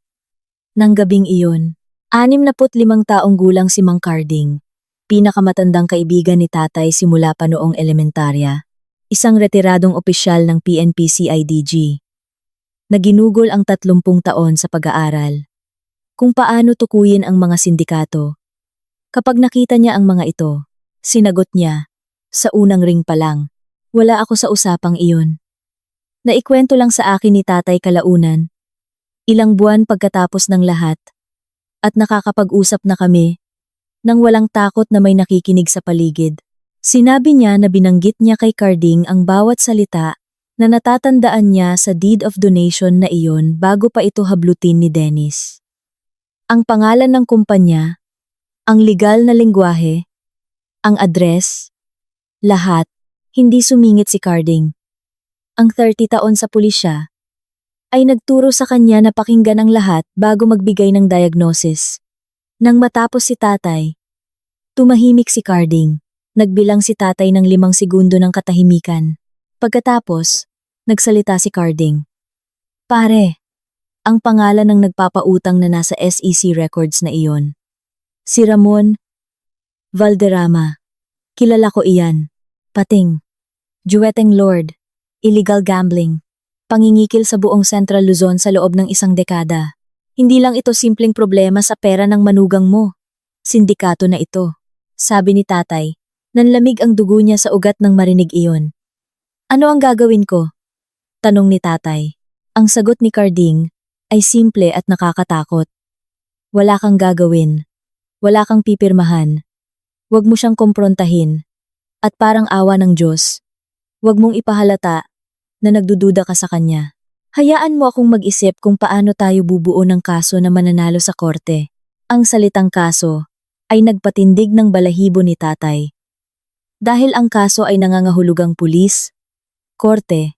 Nang gabing iyon, 65 taong gulang si Mang Carding, pinakamatandang kaibigan ni tatay simula pa noong elementarya. Isang retiradong opisyal ng PNP-CIDG. Naginugol ang 30 taon sa pag-aaral. Kung paano tukuyin ang mga sindikato. Kapag nakita niya ang mga ito, sinagot niya, sa unang ring pa lang, wala ako sa usapang iyon. Naikwento lang sa akin ni tatay kalaunan. Ilang buwan pagkatapos ng lahat, at nakakapag-usap na kami, nang walang takot na may nakikinig sa paligid. Sinabi niya na binanggit niya kay Carding ang bawat salita na natatandaan niya sa deed of donation na iyon bago pa ito hablutin ni Dennis. Ang pangalan ng kumpanya, ang legal na lengguwahe, ang address, lahat, hindi sumingit si Carding. Ang 30 taon sa pulisya, ay nagturo sa kanya na pakinggan ang lahat bago magbigay ng diagnosis. Nang matapos si tatay, tumahimik si Carding. Nagbilang si tatay ng 5 segundo ng katahimikan. Pagkatapos, nagsalita si Carding. Pare, ang pangalan ng nagpapautang na nasa SEC records na iyon. Si Ramon Valderrama. Kilala ko iyan. Pating. Juweteng Lord. Illegal gambling. Pangingikil sa buong Central Luzon sa loob ng 1 dekada. Hindi lang ito simpleng problema sa pera ng manugang mo. Sindikato na ito. Sabi ni tatay, nanlamig ang dugo niya sa ugat ng marinig iyon. Ano ang gagawin ko? Tanong ni tatay. Ang sagot ni Carding ay simple at nakakatakot. Wala kang gagawin. Wala kang pipirmahan. Huwag mo siyang komprontahin. At parang awa ng Diyos, huwag mong ipahalata na nagdududa ka sa kanya. Hayaan mo akong mag-isip kung paano tayo bubuo ng kaso na mananalo sa korte. Ang salitang kaso ay nagpatindig ng balahibo ni tatay. Dahil ang kaso ay nangangahulugang pulis, korte,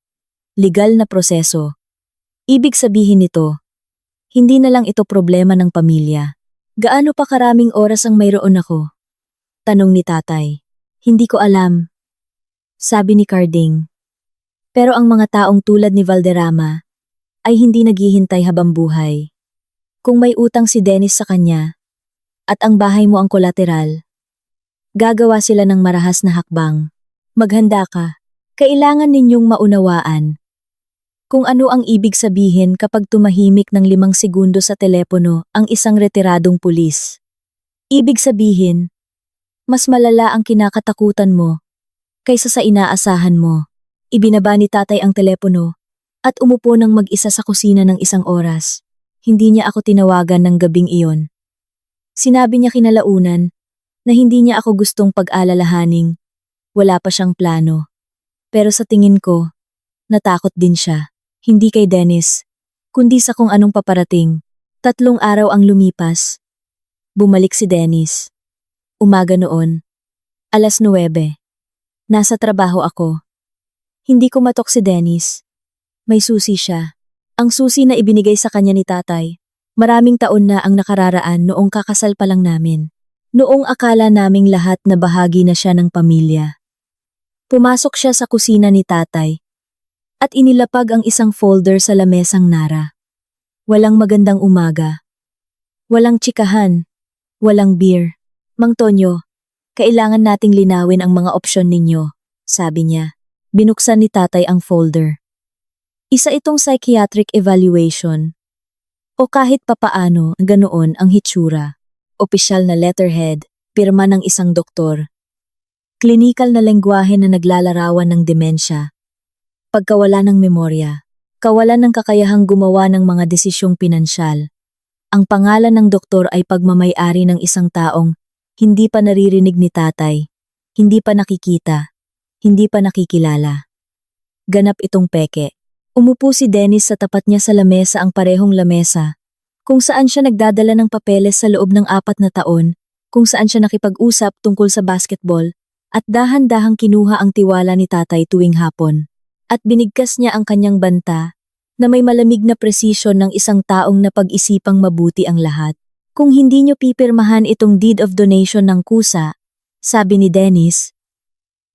legal na proseso. Ibig sabihin nito, hindi na lang ito problema ng pamilya. Gaano pa karaming oras ang mayroon ako? Tanong ni tatay. Hindi ko alam. Sabi ni Carding. Pero ang mga taong tulad ni Valderrama ay hindi naghihintay habang buhay. Kung may utang si Dennis sa kanya at ang bahay mo ang kolateral, gagawa sila ng marahas na hakbang. Maghanda ka. Kailangan ninyong maunawaan kung ano ang ibig sabihin kapag tumahimik ng 5 segundo sa telepono ang isang retiradong pulis. Ibig sabihin, mas malala ang kinakatakutan mo kaysa sa inaasahan mo. Ibinaba ni tatay ang telepono at umupo ng mag-isa sa kusina ng 1 oras. Hindi niya ako tinawagan ng gabing iyon. Sinabi niya kinalaunan na hindi niya ako gustong pag-alalahaning. Wala pa siyang plano. Pero sa tingin ko, natakot din siya. Hindi kay Dennis, kundi sa kung anong paparating. 3 araw ang lumipas. Bumalik si Dennis. Umaga noon. 9:00. Nasa trabaho ako. Hindi ko matok si Dennis. May susi siya. Ang susi na ibinigay sa kanya ni tatay. Maraming taon na ang nakararaan noong kakasal pa lang namin. Noong akala naming lahat na bahagi na siya ng pamilya. Pumasok siya sa kusina ni tatay at inilapag ang isang folder sa lamesang Nara. Walang magandang umaga. Walang tsikahan. Walang beer. Mang Tonyo, kailangan nating linawin ang mga opsyon ninyo, sabi niya. Binuksan ni tatay ang folder. Isa itong psychiatric evaluation. O kahit papaano, ganoon ang hitsura. Opisyal na letterhead, pirma ng isang doktor. Klinikal na lengguwahe na naglalarawan ng demensya. Pagkawala ng memorya. Kawalan ng kakayahang gumawa ng mga desisyong pinansyal. Ang pangalan ng doktor ay pagmamay-ari ng isang taong hindi pa naririnig ni tatay, hindi pa nakikita, hindi pa nakikilala. Ganap itong peke. Umupo si Dennis sa tapat niya sa lamesa ang parehong lamesa, kung saan siya nagdadala ng papeles sa loob ng 4 na taon, kung saan siya nakipag-usap tungkol sa basketball, at dahan-dahang kinuha ang tiwala ni tatay tuwing hapon. At binigkas niya ang kanyang banta, na may malamig na presisyon ng isang taong napag-isipang mabuti ang lahat. Kung hindi niyo pipirmahan itong deed of donation ng kusa, sabi ni Dennis,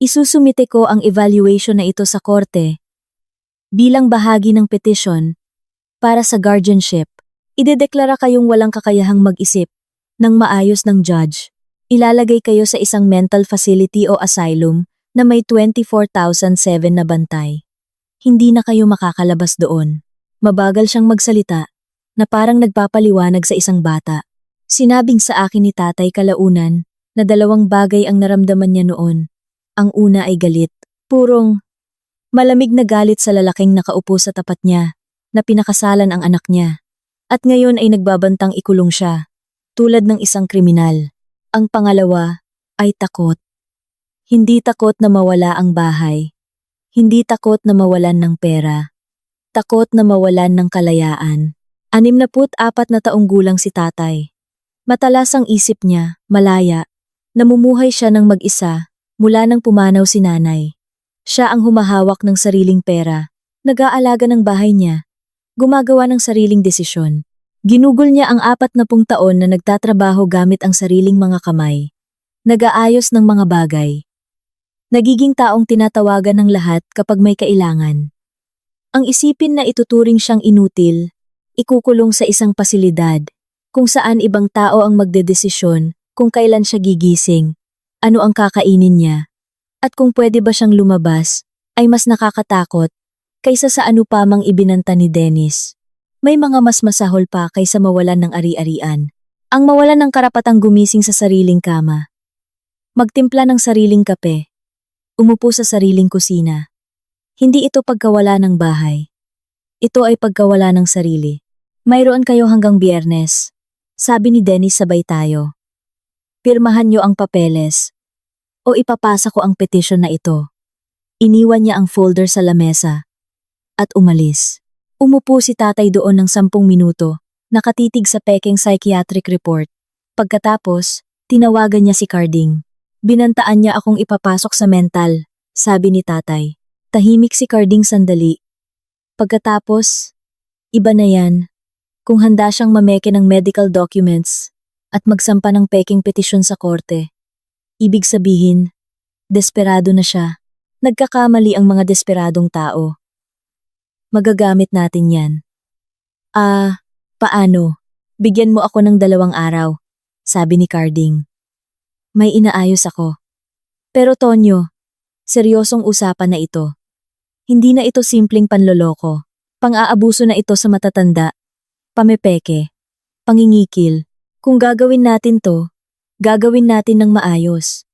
isusumite ko ang evaluation na ito sa korte. Bilang bahagi ng petisyon, para sa guardianship, idedeklara kayong walang kakayahang mag-isip ng maayos ng judge. Ilalagay kayo sa isang mental facility o asylum na may 24,007 na bantay. Hindi na kayo makakalabas doon. Mabagal siyang magsalita, na parang nagpapaliwanag sa isang bata. Sinabing sa akin ni tatay kalaunan na dalawang bagay ang naramdaman niya noon. Ang una ay galit. Purong malamig na galit sa lalaking nakaupo sa tapat niya, na pinakasalan ang anak niya. At ngayon ay nagbabantang ikulong siya, tulad ng isang kriminal. Ang pangalawa ay takot. Hindi takot na mawala ang bahay. Hindi takot na mawalan ng pera. Takot na mawalan ng kalayaan. 64 na taong gulang si tatay. Matalas ang isip niya, malaya. Namumuhay siya ng mag-isa, mula nang pumanaw si nanay. Siya ang humahawak ng sariling pera, nag-aalaga ng bahay niya, gumagawa ng sariling desisyon. Ginugol niya ang 40 taon na nagtatrabaho gamit ang sariling mga kamay. Nag-aayos ng mga bagay. Nagiging taong tinatawagan ng lahat kapag may kailangan. Ang isipin na ituturing siyang inutil, ikukulong sa isang pasilidad, kung saan ibang tao ang magdedesisyon kung kailan siya gigising, ano ang kakainin niya, at kung pwede ba siyang lumabas, ay mas nakakatakot kaysa sa ano pa mang ibinanta ni Dennis. May mga mas masahol pa kaysa mawalan ng ari-arian. Ang mawalan ng karapatang gumising sa sariling kama. Magtimpla ng sariling kape. Umupo sa sariling kusina. Hindi ito pagkawala ng bahay. Ito ay pagkawala ng sarili. Mayroon kayo hanggang Biyernes. Sabi ni Dennis sabay tayo. Pirmahan niyo ang papeles. O ipapasa ko ang petisyon na ito. Iniwan niya ang folder sa lamesa. At umalis. Umupo si tatay doon ng 10 minuto, nakatitig sa peking psychiatric report. Pagkatapos, tinawagan niya si Carding. Binantaan niya akong ipapasok sa mental, sabi ni tatay. Tahimik si Carding sandali. Pagkatapos, iba na yan. Kung handa siyang mameke ng medical documents at magsampa ng peking petisyon sa korte. Ibig sabihin, desperado na siya. Nagkakamali ang mga desperadong tao. Magagamit natin yan. Paano? Bigyan mo ako ng 2 araw, sabi ni Carding. May inaayos ako. Pero Tonyo, seryosong usapan na ito. Hindi na ito simpleng panloloko. Pang-aabuso na ito sa matatanda. Pamepeke. Pangingikil. Kung gagawin natin to, gagawin natin ng maayos.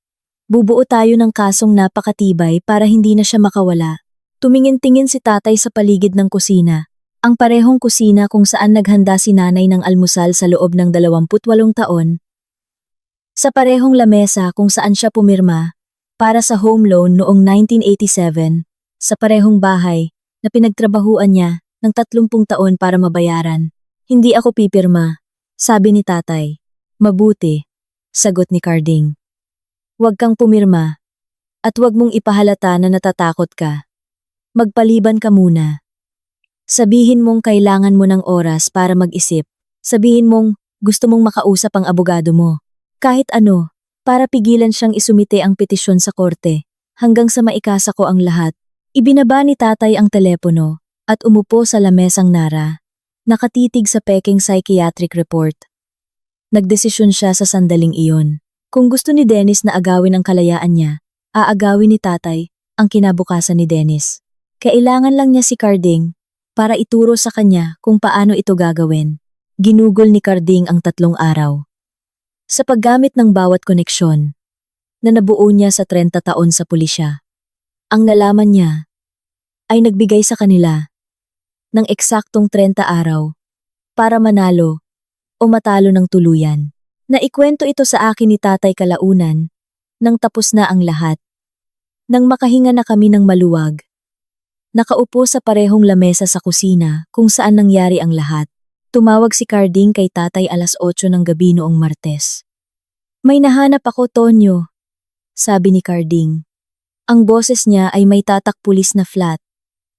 Bubuo tayo ng kasong napakatibay para hindi na siya makawala. Tumingin-tingin si tatay sa paligid ng kusina. Ang parehong kusina kung saan naghanda si nanay ng almusal sa loob ng 28 taon. Sa parehong lamesa kung saan siya pumirma para sa home loan noong 1987. Sa parehong bahay na pinagtrabahuan niya ng 30 taon para mabayaran. Hindi ako pipirma, sabi ni tatay. Mabuti, sagot ni Carding. Huwag kang pumirma, at huwag mong ipahalata na natatakot ka. Magpaliban ka muna. Sabihin mong kailangan mo ng oras para mag-isip. Sabihin mong gusto mong makausap ang abogado mo. Kahit ano, para pigilan siyang isumite ang petisyon sa korte, hanggang sa maikasa ko ang lahat. Ibinaba ni tatay ang telepono, at umupo sa lamesang nara. Nakatitig sa peking psychiatric report. Nagdesisyon siya sa sandaling iyon. Kung gusto ni Dennis na agawin ang kalayaan niya, aagawin ni tatay ang kinabukasan ni Dennis. Kailangan lang niya si Carding para ituro sa kanya kung paano ito gagawin. Ginugol ni Carding ang 3 araw. Sa paggamit ng bawat koneksyon, na nabuo niya sa 30 taon sa pulisya, ang nalaman niya ay nagbigay sa kanila ng eksaktong 30 araw para manalo o matalo ng tuluyan. Naikwento ito sa akin ni tatay kalaunan nang tapos na ang lahat. Nang makahinga na kami ng maluwag, nakaupo sa parehong lamesa sa kusina kung saan nangyari ang lahat. Tumawag si Carding kay tatay 8:00 ng gabi noong Martes. May nahanap ako, Tonyo, sabi ni Carding. Ang boses niya ay may tatak pulis na flat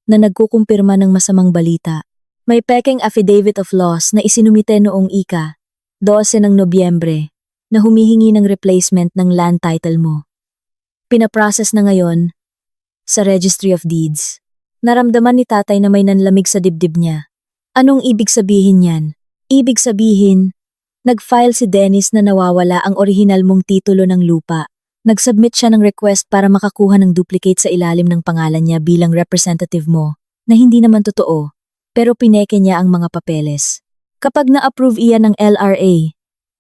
na nagkukumpirma ng masamang balita. May peking affidavit of loss na isinumite noong 12 ng Nobyembre na humihingi ng replacement ng land title mo. Pinaprocess na ngayon sa Registry of Deeds. Naramdaman ni tatay na may nanlamig sa dibdib niya. Anong ibig sabihin yan? Ibig sabihin, Nag-file si Dennis na nawawala ang orihinal mong titulo ng lupa. Nag-submit siya ng request para makakuha ng duplicate sa ilalim ng pangalan niya bilang representative mo, na hindi naman totoo, pero pineke niya ang mga papeles. Kapag na-approve iyan ng LRA,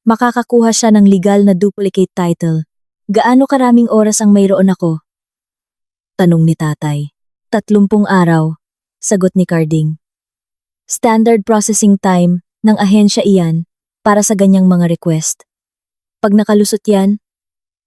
makakakuha siya ng legal na duplicate title. Gaano karaming oras ang mayroon ako? Tanong ni tatay. 30 araw, sagot ni Carding. Standard processing time ng ahensya iyan para sa ganyang mga request. Pag nakalusot yan,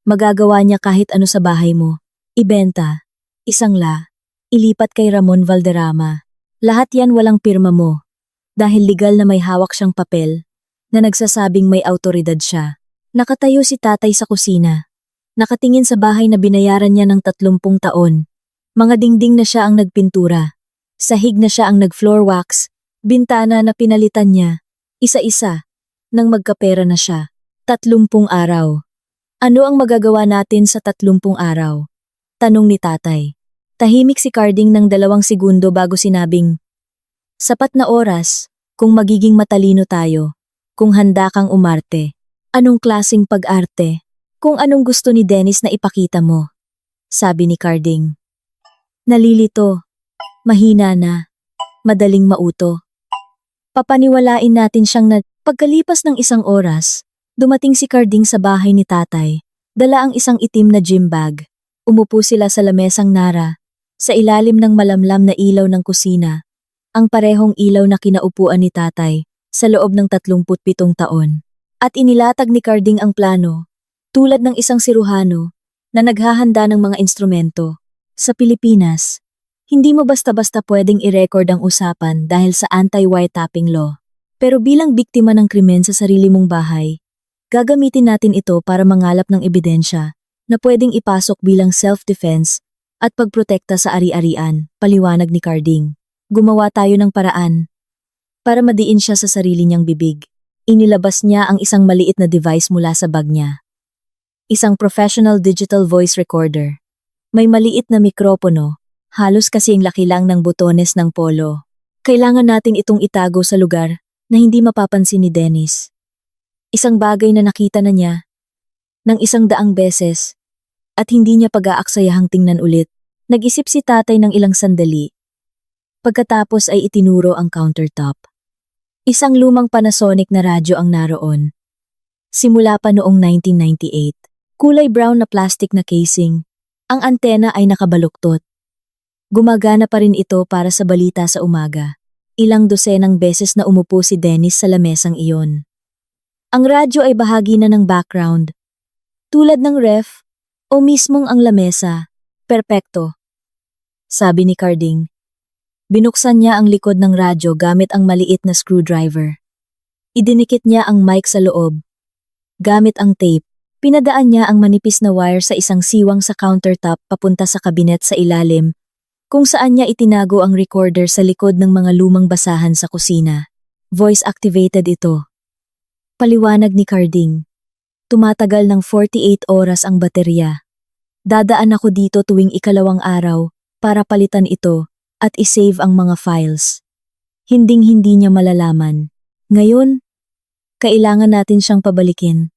magagawa niya kahit ano sa bahay mo. Ibenta, isangla, ilipat kay Ramon Valderrama. Lahat yan walang pirma mo, dahil legal na may hawak siyang papel na nagsasabing may autoridad siya. Nakatayo si tatay sa kusina. Nakatingin sa bahay na binayaran niya ng 30 taon. Mga dingding na siya ang nagpintura. Sahig na siya ang nag-floor wax. Bintana na pinalitan niya. Isa-isa. Nang magkapera na siya. 30 araw. Ano ang magagawa natin sa 30 araw? Tanong ni tatay. Tahimik si Carding ng 2 segundo bago sinabing, sapat na oras kung magiging matalino tayo, kung handa kang umarte. Anong klasing pag-arte? Kung anong gusto ni Dennis na ipakita mo, sabi ni Carding. Nalilito, mahina na, madaling mauto. Papaniwalain natin siyang pagkalipas ng 1 oras, dumating si Carding sa bahay ni tatay, dala ang isang itim na gym bag. Umupo sila sa lamesang nara, sa ilalim ng malamlam na ilaw ng kusina, ang parehong ilaw na kinaupuan ni tatay sa loob ng 37 taon. At inilatag ni Carding ang plano, tulad ng isang siruhano na naghahanda ng mga instrumento. Sa Pilipinas, hindi mo basta-basta pwedeng i-record ang usapan dahil sa anti-wiretapping law. Pero bilang biktima ng krimen sa sarili mong bahay, gagamitin natin ito para mangalap ng ebidensya na pwedeng ipasok bilang self-defense at pagprotekta sa ari-arian, paliwanag ni Carding. Gumawa tayo ng paraan para madiin siya sa sarili niyang bibig. Inilabas niya ang isang maliit na device mula sa bag niya. Isang professional digital voice recorder. May maliit na mikropono, halos kasing laki lang ng butones ng polo. Kailangan natin itong itago sa lugar na hindi mapapansin ni Dennis. Isang bagay na nakita na niya ng 100 beses at hindi niya pag-aaksayahang tingnan ulit. Nag-isip si tatay ng ilang sandali. Pagkatapos ay itinuro ang countertop. Isang lumang Panasonic na radyo ang naroon. Simula pa noong 1998. Kulay brown na plastic na casing. Ang antena ay nakabaluktot. Gumagana pa rin ito para sa balita sa umaga. Ilang dosenang beses na umupo si Dennis sa lamesang iyon. Ang radyo ay bahagi na ng background. Tulad ng ref o mismong ang lamesa. Perpekto, sabi ni Carding. Binuksan niya ang likod ng radyo gamit ang maliit na screwdriver. Idinikit niya ang mic sa loob. Gamit ang tape, pinadaan niya ang manipis na wire sa isang siwang sa countertop papunta sa kabinet sa ilalim, kung saan niya itinago ang recorder sa likod ng mga lumang basahan sa kusina. Voice-activated ito. Paliwanag ni Carding. Tumatagal ng 48 oras ang baterya. Dadaan ako dito tuwing 2 araw para palitan ito at isave ang mga files. Hinding-hindi niya malalaman. Ngayon, kailangan natin siyang pabalikin,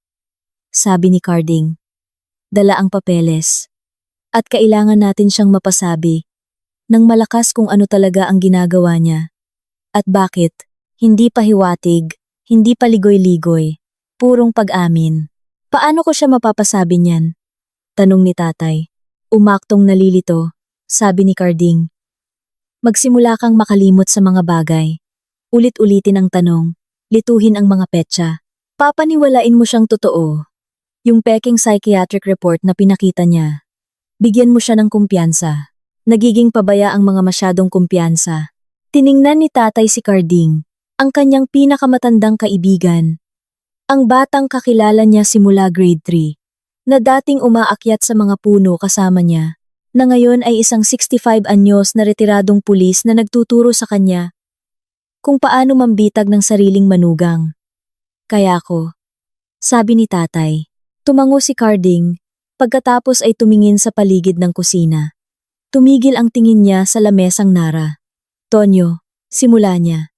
sabi ni Carding. Dala ang papeles. At kailangan natin siyang mapasabi ng malakas kung ano talaga ang ginagawa niya. At bakit? Hindi pahiwatig, hindi paligoy-ligoy, purong pag-amin. Paano ko siya mapapasabi niyan? Tanong ni tatay. Umaktong nalilito, sabi ni Carding. Magsimula kang makalimot sa mga bagay. Ulit-ulitin ang tanong, lituhin ang mga petsa. Papaniwalain mo siyang totoo. Yung peking psychiatric report na pinakita niya. Bigyan mo siya ng kumpiyansa. Nagiging pabaya ang mga masyadong kumpiyansa. Tiningnan ni tatay si Carding, ang kanyang pinakamatandang kaibigan. Ang batang kakilala niya simula grade 3, na dating umaakyat sa mga puno kasama niya, na ngayon ay isang 65 anyos na retiradong pulis na nagtuturo sa kanya kung paano mambitag ng sariling manugang. Kaya ko, sabi ni tatay. Tumango si Carding, pagkatapos ay tumingin sa paligid ng kusina. Tumigil ang tingin niya sa lamesang nara. Tonyo, simula niya.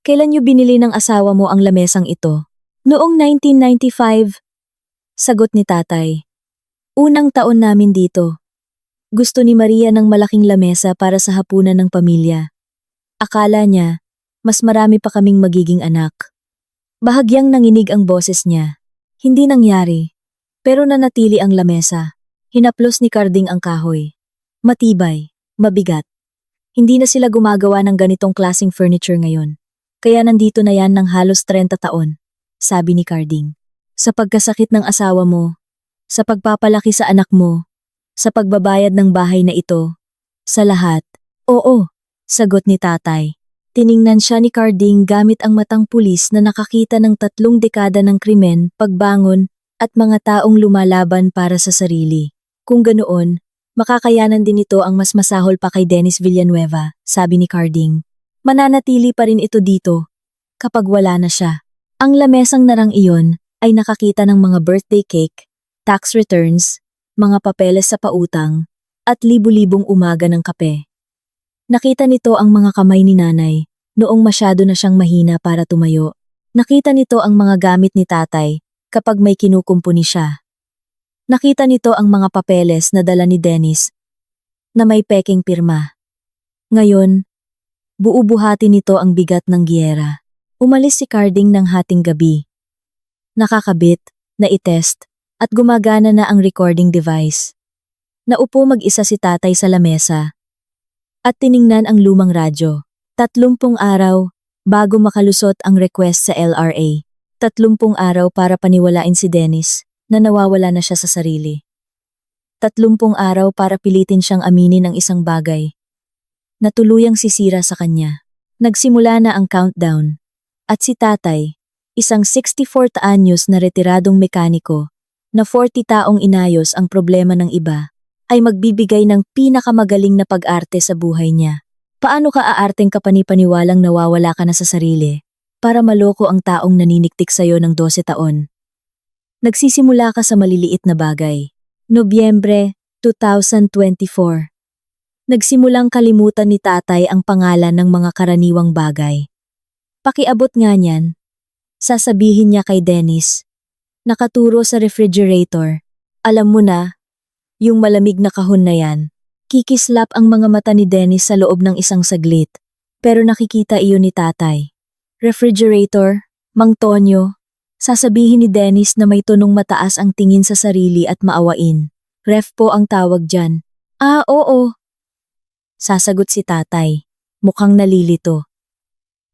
Kailan niyo binili ng asawa mo ang lamesang ito? Noong 1995, sagot ni tatay. Unang taon namin dito. Gusto ni Maria ng malaking lamesa para sa hapunan ng pamilya. Akala niya, mas marami pa kaming magiging anak. Bahagyang nanginig ang boses niya. Hindi nangyari, pero nanatili ang lamesa. Hinaplos ni Carding ang kahoy. Matibay, mabigat. Hindi na sila gumagawa ng ganitong klaseng furniture ngayon. Kaya nandito na yan ng halos 30 taon, sabi ni Carding. Sa pagkasakit ng asawa mo, sa pagpapalaki sa anak mo, sa pagbabayad ng bahay na ito, sa lahat. Oo, sagot ni tatay. Tiningnan siya ni Carding gamit ang matang pulis na nakakita ng 3 dekada ng krimen, pagbangon, at mga taong lumalaban para sa sarili. Kung ganoon, makakayanan din ito ang mas masahol pa kay Dennis Villanueva, sabi ni Carding. Mananatili pa rin ito dito, kapag wala na siya. Ang lamesang narang iyon ay nakakita ng mga birthday cake, tax returns, mga papeles sa pautang, at libu-libong umaga ng kape. Nakita nito ang mga kamay ni nanay, noong masyado na siyang mahina para tumayo. Nakita nito ang mga gamit ni tatay, kapag may kinukumpuni siya. Nakita nito ang mga papeles na dala ni Dennis, na may peking pirma. Ngayon, buubuhati nito ang bigat ng giyera. Umalis si Carding ng hating gabi. Nakakabit, na-itest, at gumagana na ang recording device. Naupo mag-isa si tatay sa lamesa at tiningnan ang lumang radyo. 30 araw bago makalusot ang request sa LRA. 30 araw para paniwalain si Dennis na nawawala na siya sa sarili. 30 araw para pilitin siyang aminin ang isang bagay na tuluyang sisira sa kanya. Nagsimula na ang countdown at si tatay, isang 64 anyos na retiradong mekaniko, na 40 taong inayos ang problema ng iba, ay magbibigay ng pinakamagaling na pag-arte sa buhay niya. Paano ka aarteng kapanipaniwalang nawawala ka na sa sarili para maloko ang taong naniniktik sa'yo ng 12 taon? Nagsisimula ka sa maliliit na bagay. Nobyembre 2024. Nagsimulang kalimutan ni tatay ang pangalan ng mga karaniwang bagay. Pakiabot nga niyan, sasabihin niya kay Dennis. Nakaturo sa refrigerator. Alam mo na, yung malamig na kahon na yan. Kikislap ang mga mata ni Dennis sa loob ng isang saglit. Pero nakikita iyon ni tatay. Refrigerator, Mang Tonyo. Sasabihin ni Dennis na may tonong mataas ang tingin sa sarili at maawain. Ref po ang tawag dyan. Ah, oo. Sasagot si tatay. Mukhang nalilito.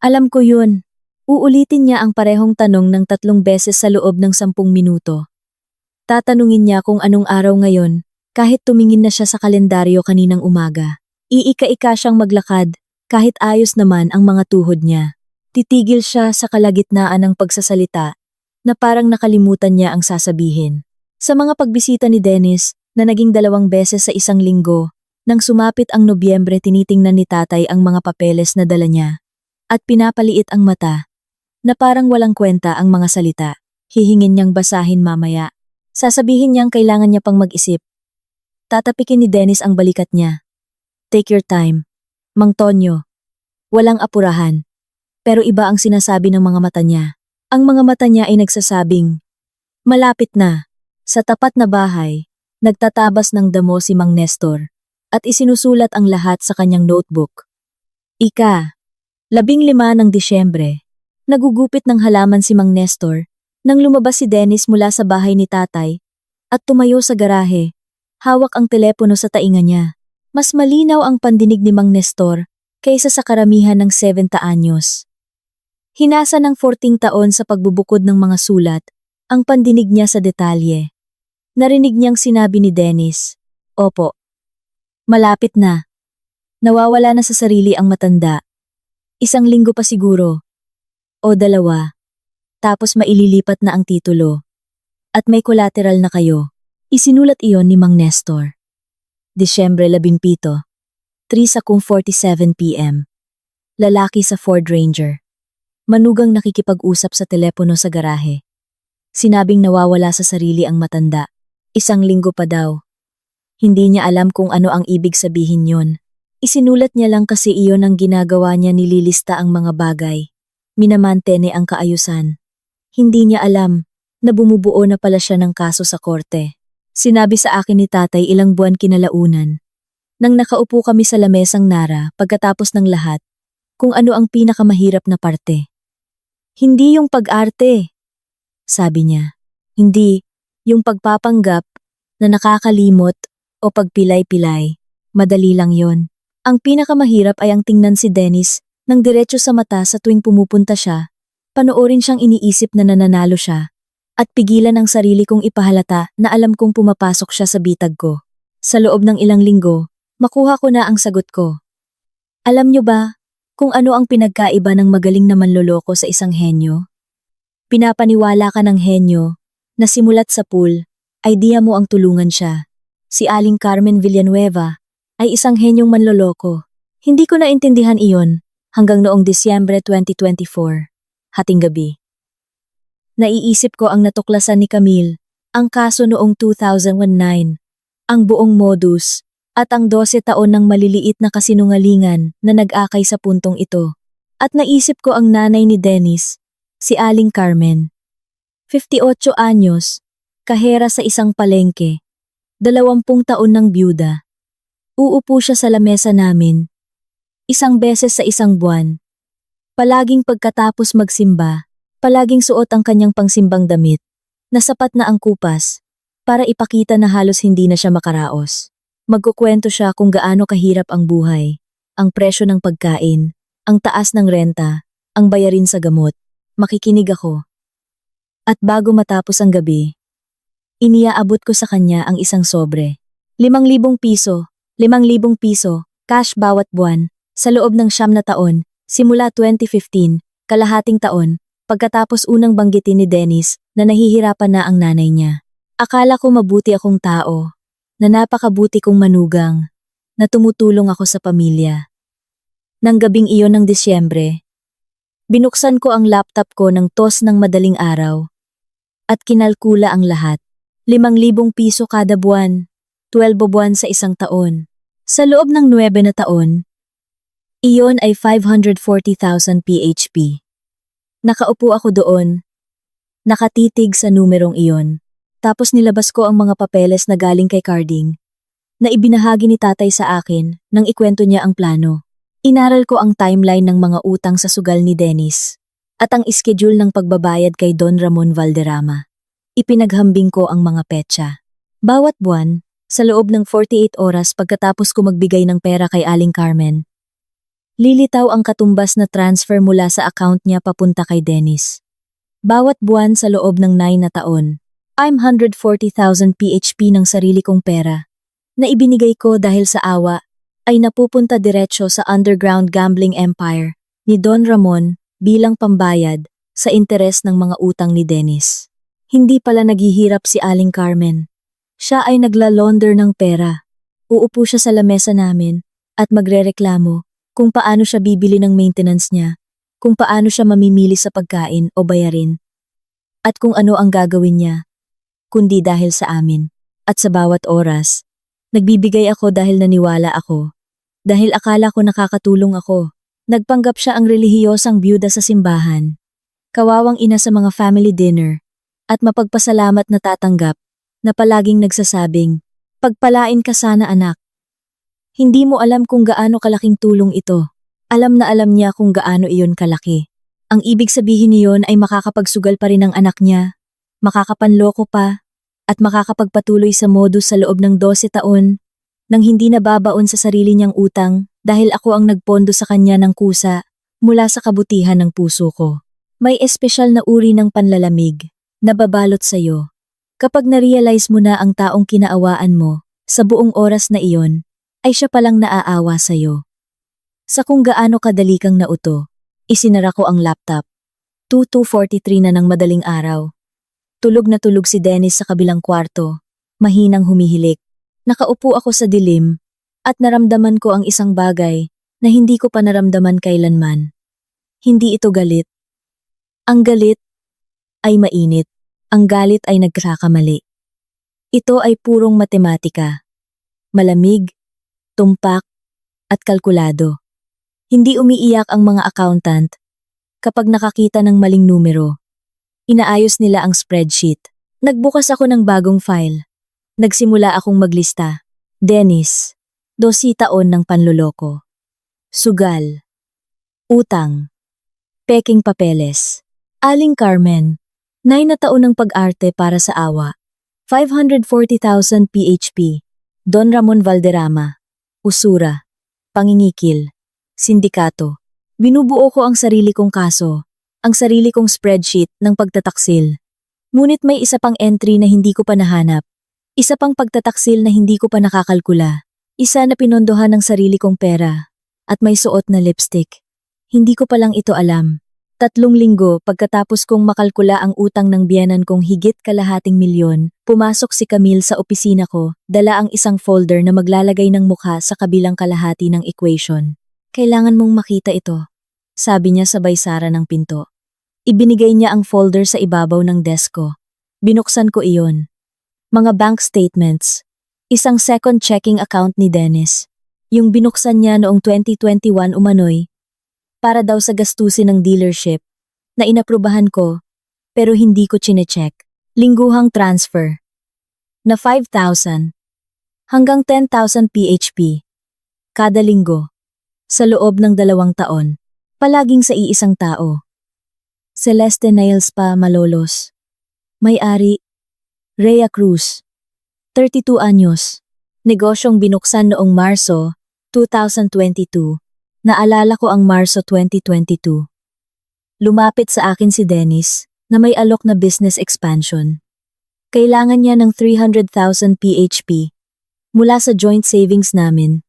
Alam ko yun. Uulitin niya ang parehong tanong ng 3 beses sa loob ng 10 minuto. Tatanungin niya kung anong araw ngayon, kahit tumingin na siya sa kalendaryo kaninang umaga. Iika-ika siyang maglakad, kahit ayos naman ang mga tuhod niya. Titigil siya sa kalagitnaan ng pagsasalita, na parang nakalimutan niya ang sasabihin. Sa mga pagbisita ni Dennis, na naging 2 beses sa isang linggo, nang sumapit ang Nobyembre tinitingnan ni tatay ang mga papeles na dala niya, at pinapaliit ang mata, na parang walang kwenta ang mga salita. Hihingin niyang basahin mamaya. Sasabihin niyang kailangan niya pang mag-isip. Tatapikin ni Dennis ang balikat niya. Take your time, Mang Tonyo. Walang apurahan. Pero iba ang sinasabi ng mga mata niya. Ang mga mata niya ay nagsasabing, malapit na. Sa tapat na bahay, nagtatabas ng damo si Mang Nestor, at isinusulat ang lahat sa kanyang notebook. 15 ng Disyembre. Nagugupit ng halaman si Mang Nestor nang lumabas si Dennis mula sa bahay ni tatay at tumayo sa garahe. Hawak ang telepono sa tainga niya. Mas malinaw ang pandinig ni Mang Nestor kaysa sa karamihan ng 70 anyos. Hinasa ng 14 taon sa pagbubukod ng mga sulat ang pandinig niya sa detalye. Narinig niyang sinabi ni Dennis, "Opo. Malapit na. Nawawala na sa sarili ang matanda. 1 linggo pa siguro. O 2. Tapos maililipat na ang titulo. At may collateral na kayo." Isinulat iyon ni Mang Nestor. Disyembre 17, 3:47 p.m. Lalaki sa Ford Ranger. Manugang nakikipag-usap sa telepono sa garahe. Sinabing nawawala sa sarili ang matanda. 1 linggo pa daw. Hindi niya alam kung ano ang ibig sabihin yon. Isinulat niya lang kasi iyon ang ginagawa niya, nililista ang mga bagay. Minamantene ang kaayusan. Hindi niya alam na bumubuo na pala siya ng kaso sa korte. Sinabi sa akin ni tatay ilang buwan kinalaunan. Nang nakaupo kami sa lamesang Nara pagkatapos ng lahat, kung ano ang pinakamahirap na parte. Hindi yung pag-arte, sabi niya. Hindi yung pagpapanggap na nakakalimot o pagpilay-pilay. Madali lang yon. Ang pinakamahirap ay ang tingnan si Dennis ng diretso sa mata sa tuwing pumupunta siya, panoorin siyang iniisip na nananalo siya, at pigilan ang sarili kong ipahalata na alam kong pumapasok siya sa bitag ko. Sa loob ng ilang linggo, makuha ko na ang sagot ko. Alam niyo ba kung ano ang pinagkaiba ng magaling na manloloko sa isang henyo? Pinapaniwala ka ng henyo na simulat sa pool, idea mo ang tulungan siya. Si Aling Carmen Villanueva ay isang henyong manloloko. Hindi ko naintindihan iyon hanggang noong Disyembre 2024, hating gabi. Naiisip ko ang natuklasan ni Camille, ang kaso noong 2009, ang buong modus, at ang 12 taon ng maliliit na kasinungalingan na nag-akay sa puntong ito. At naisip ko ang nanay ni Dennis, si Aling Carmen. 58 anyos, kahera sa isang palengke, 20 taon ng byuda. Uupo siya sa lamesa namin, isang beses sa isang buwan. Palaging pagkatapos magsimba, palaging suot ang kanyang pangsimbang damit, na sapat na ang kupas, para ipakita na halos hindi na siya makaraos. Magkukwento siya kung gaano kahirap ang buhay, ang presyo ng pagkain, ang taas ng renta, ang bayarin sa gamot. Makikinig ako. At bago matapos ang gabi, iniaabot ko sa kanya ang isang sobre. 5,000 piso, 5,000 piso, cash bawat buwan, sa loob ng 9 na taon, simula 2015, kalahating taon, pagkatapos unang banggitin ni Dennis na nahihirapan na ang nanay niya. Akala ko mabuti akong tao, na napakabuti kong manugang, na tumutulong ako sa pamilya. Nang gabing iyon ng Disyembre, binuksan ko ang laptop ko ng tos ng madaling araw, at kinalkula ang lahat. 5,000 piso kada buwan, 12 buwan sa isang taon. Sa loob ng 9 na taon, iyon ay 540,000 PHP. Nakaupo ako doon, nakatitig sa numerong iyon. Tapos nilabas ko ang mga papeles na galing kay Carding, na ibinahagi ni tatay sa akin nang ikwento niya ang plano. Inaral ko ang timeline ng mga utang sa sugal ni Dennis, at ang schedule ng pagbabayad kay Don Ramon Valderrama. Ipinaghambing ko ang mga petsa. Bawat buwan, sa loob ng 48 oras pagkatapos ko magbigay ng pera kay Aling Carmen, lilitaw ang katumbas na transfer mula sa account niya papunta kay Dennis. Bawat buwan sa loob ng 9 na taon, 540,000 PHP ng sarili kong pera, na ibinigay ko dahil sa awa, ay napupunta diretsyo sa underground gambling empire ni Don Ramon bilang pambayad sa interes ng mga utang ni Dennis. Hindi pala naghihirap si Aling Carmen. Siya ay naglalaunder ng pera. Uupo siya sa lamesa namin at magrereklamo kung paano siya bibili ng maintenance niya, kung paano siya mamimili sa pagkain o bayarin, at kung ano ang gagawin niya, kundi dahil sa amin. At sa bawat oras, nagbibigay ako dahil naniwala ako. Dahil akala ko nakakatulong ako. Nagpanggap siya ang relihiyosang byuda sa simbahan. Kawawang ina sa mga family dinner. At mapagpasalamat na tatanggap, na palaging nagsasabing, "Pagpalain ka sana anak." Hindi mo alam kung gaano kalaking tulong ito. Alam na alam niya kung gaano iyon kalaki. Ang ibig sabihin niyon ay makakapagsugal pa rin ang anak niya, makakapanloko pa, at makakapagpatuloy sa modus sa loob ng 12 taon, nang hindi nababaon sa sarili niyang utang dahil ako ang nagpondo sa kanya ng kusa mula sa kabutihan ng puso ko. May espesyal na uri ng panlalamig na babalot sa iyo. Kapag na-realize mo na ang taong kinaawaan mo sa buong oras na iyon, ay siya palang naaawa sa iyo. Sa kung gaano kadali kang nauto, isinara ko ang laptop. 2:43 na ng madaling araw. Tulog na tulog si Dennis sa kabilang kwarto, mahinang humihilik. Nakaupo ako sa dilim, at naramdaman ko ang isang bagay na hindi ko pa naramdaman kailanman. Hindi ito galit. Ang galit ay mainit. Ang galit ay nagkakamali. Ito ay purong matematika. Malamig, tumpak, at kalkulado. Hindi umiiyak ang mga accountant kapag nakakita ng maling numero. Inaayos nila ang spreadsheet. Nagbukas ako ng bagong file. Nagsimula akong maglista. Dennis, 12 taon ng panloloko. Sugal. Utang. Peking papeles. Aling Carmen, 9 na taon ng pag-arte para sa awa. 540,000 PHP. Don Ramon Valderrama. Usura. Pangingikil. Sindikato. Binubuo ko ang sarili kong kaso, ang sarili kong spreadsheet ng pagtataksil. Ngunit may isa pang entry na hindi ko pa nahanap. Isa pang pagtataksil na hindi ko pa nakakalkula. Isa na pinondohan ng sarili kong pera. At may suot na lipstick. Hindi ko palang ito alam. 3 linggo pagkatapos kong makalkula ang utang ng biyenan kong higit kalahating milyon, pumasok si Camille sa opisina ko, dala ang isang folder na maglalagay ng mukha sa kabilang kalahati ng equation. Kailangan mong makita ito, sabi niya sabay sara ng pinto. Ibinigay niya ang folder sa ibabaw ng desk ko. Binuksan ko iyon. Mga bank statements. Isang second checking account ni Dennis. Yung binuksan niya noong 2021 umano'y, para daw sa gastusin ng dealership, na inaprubahan ko, pero hindi ko chinecheck. Lingguhang transfer. Na 5,000 hanggang 10,000 PHP. Kada linggo. Sa loob ng 2 taon. Palaging sa iisang tao. Celeste Nails pa Malolos. May-ari, Rhea Cruz. 32 anyos. Negosyong binuksan noong Marso 2022. Naalala ko ang Marso 2022. Lumapit sa akin si Dennis na may alok na business expansion. Kailangan niya ng 300,000 PHP mula sa joint savings namin.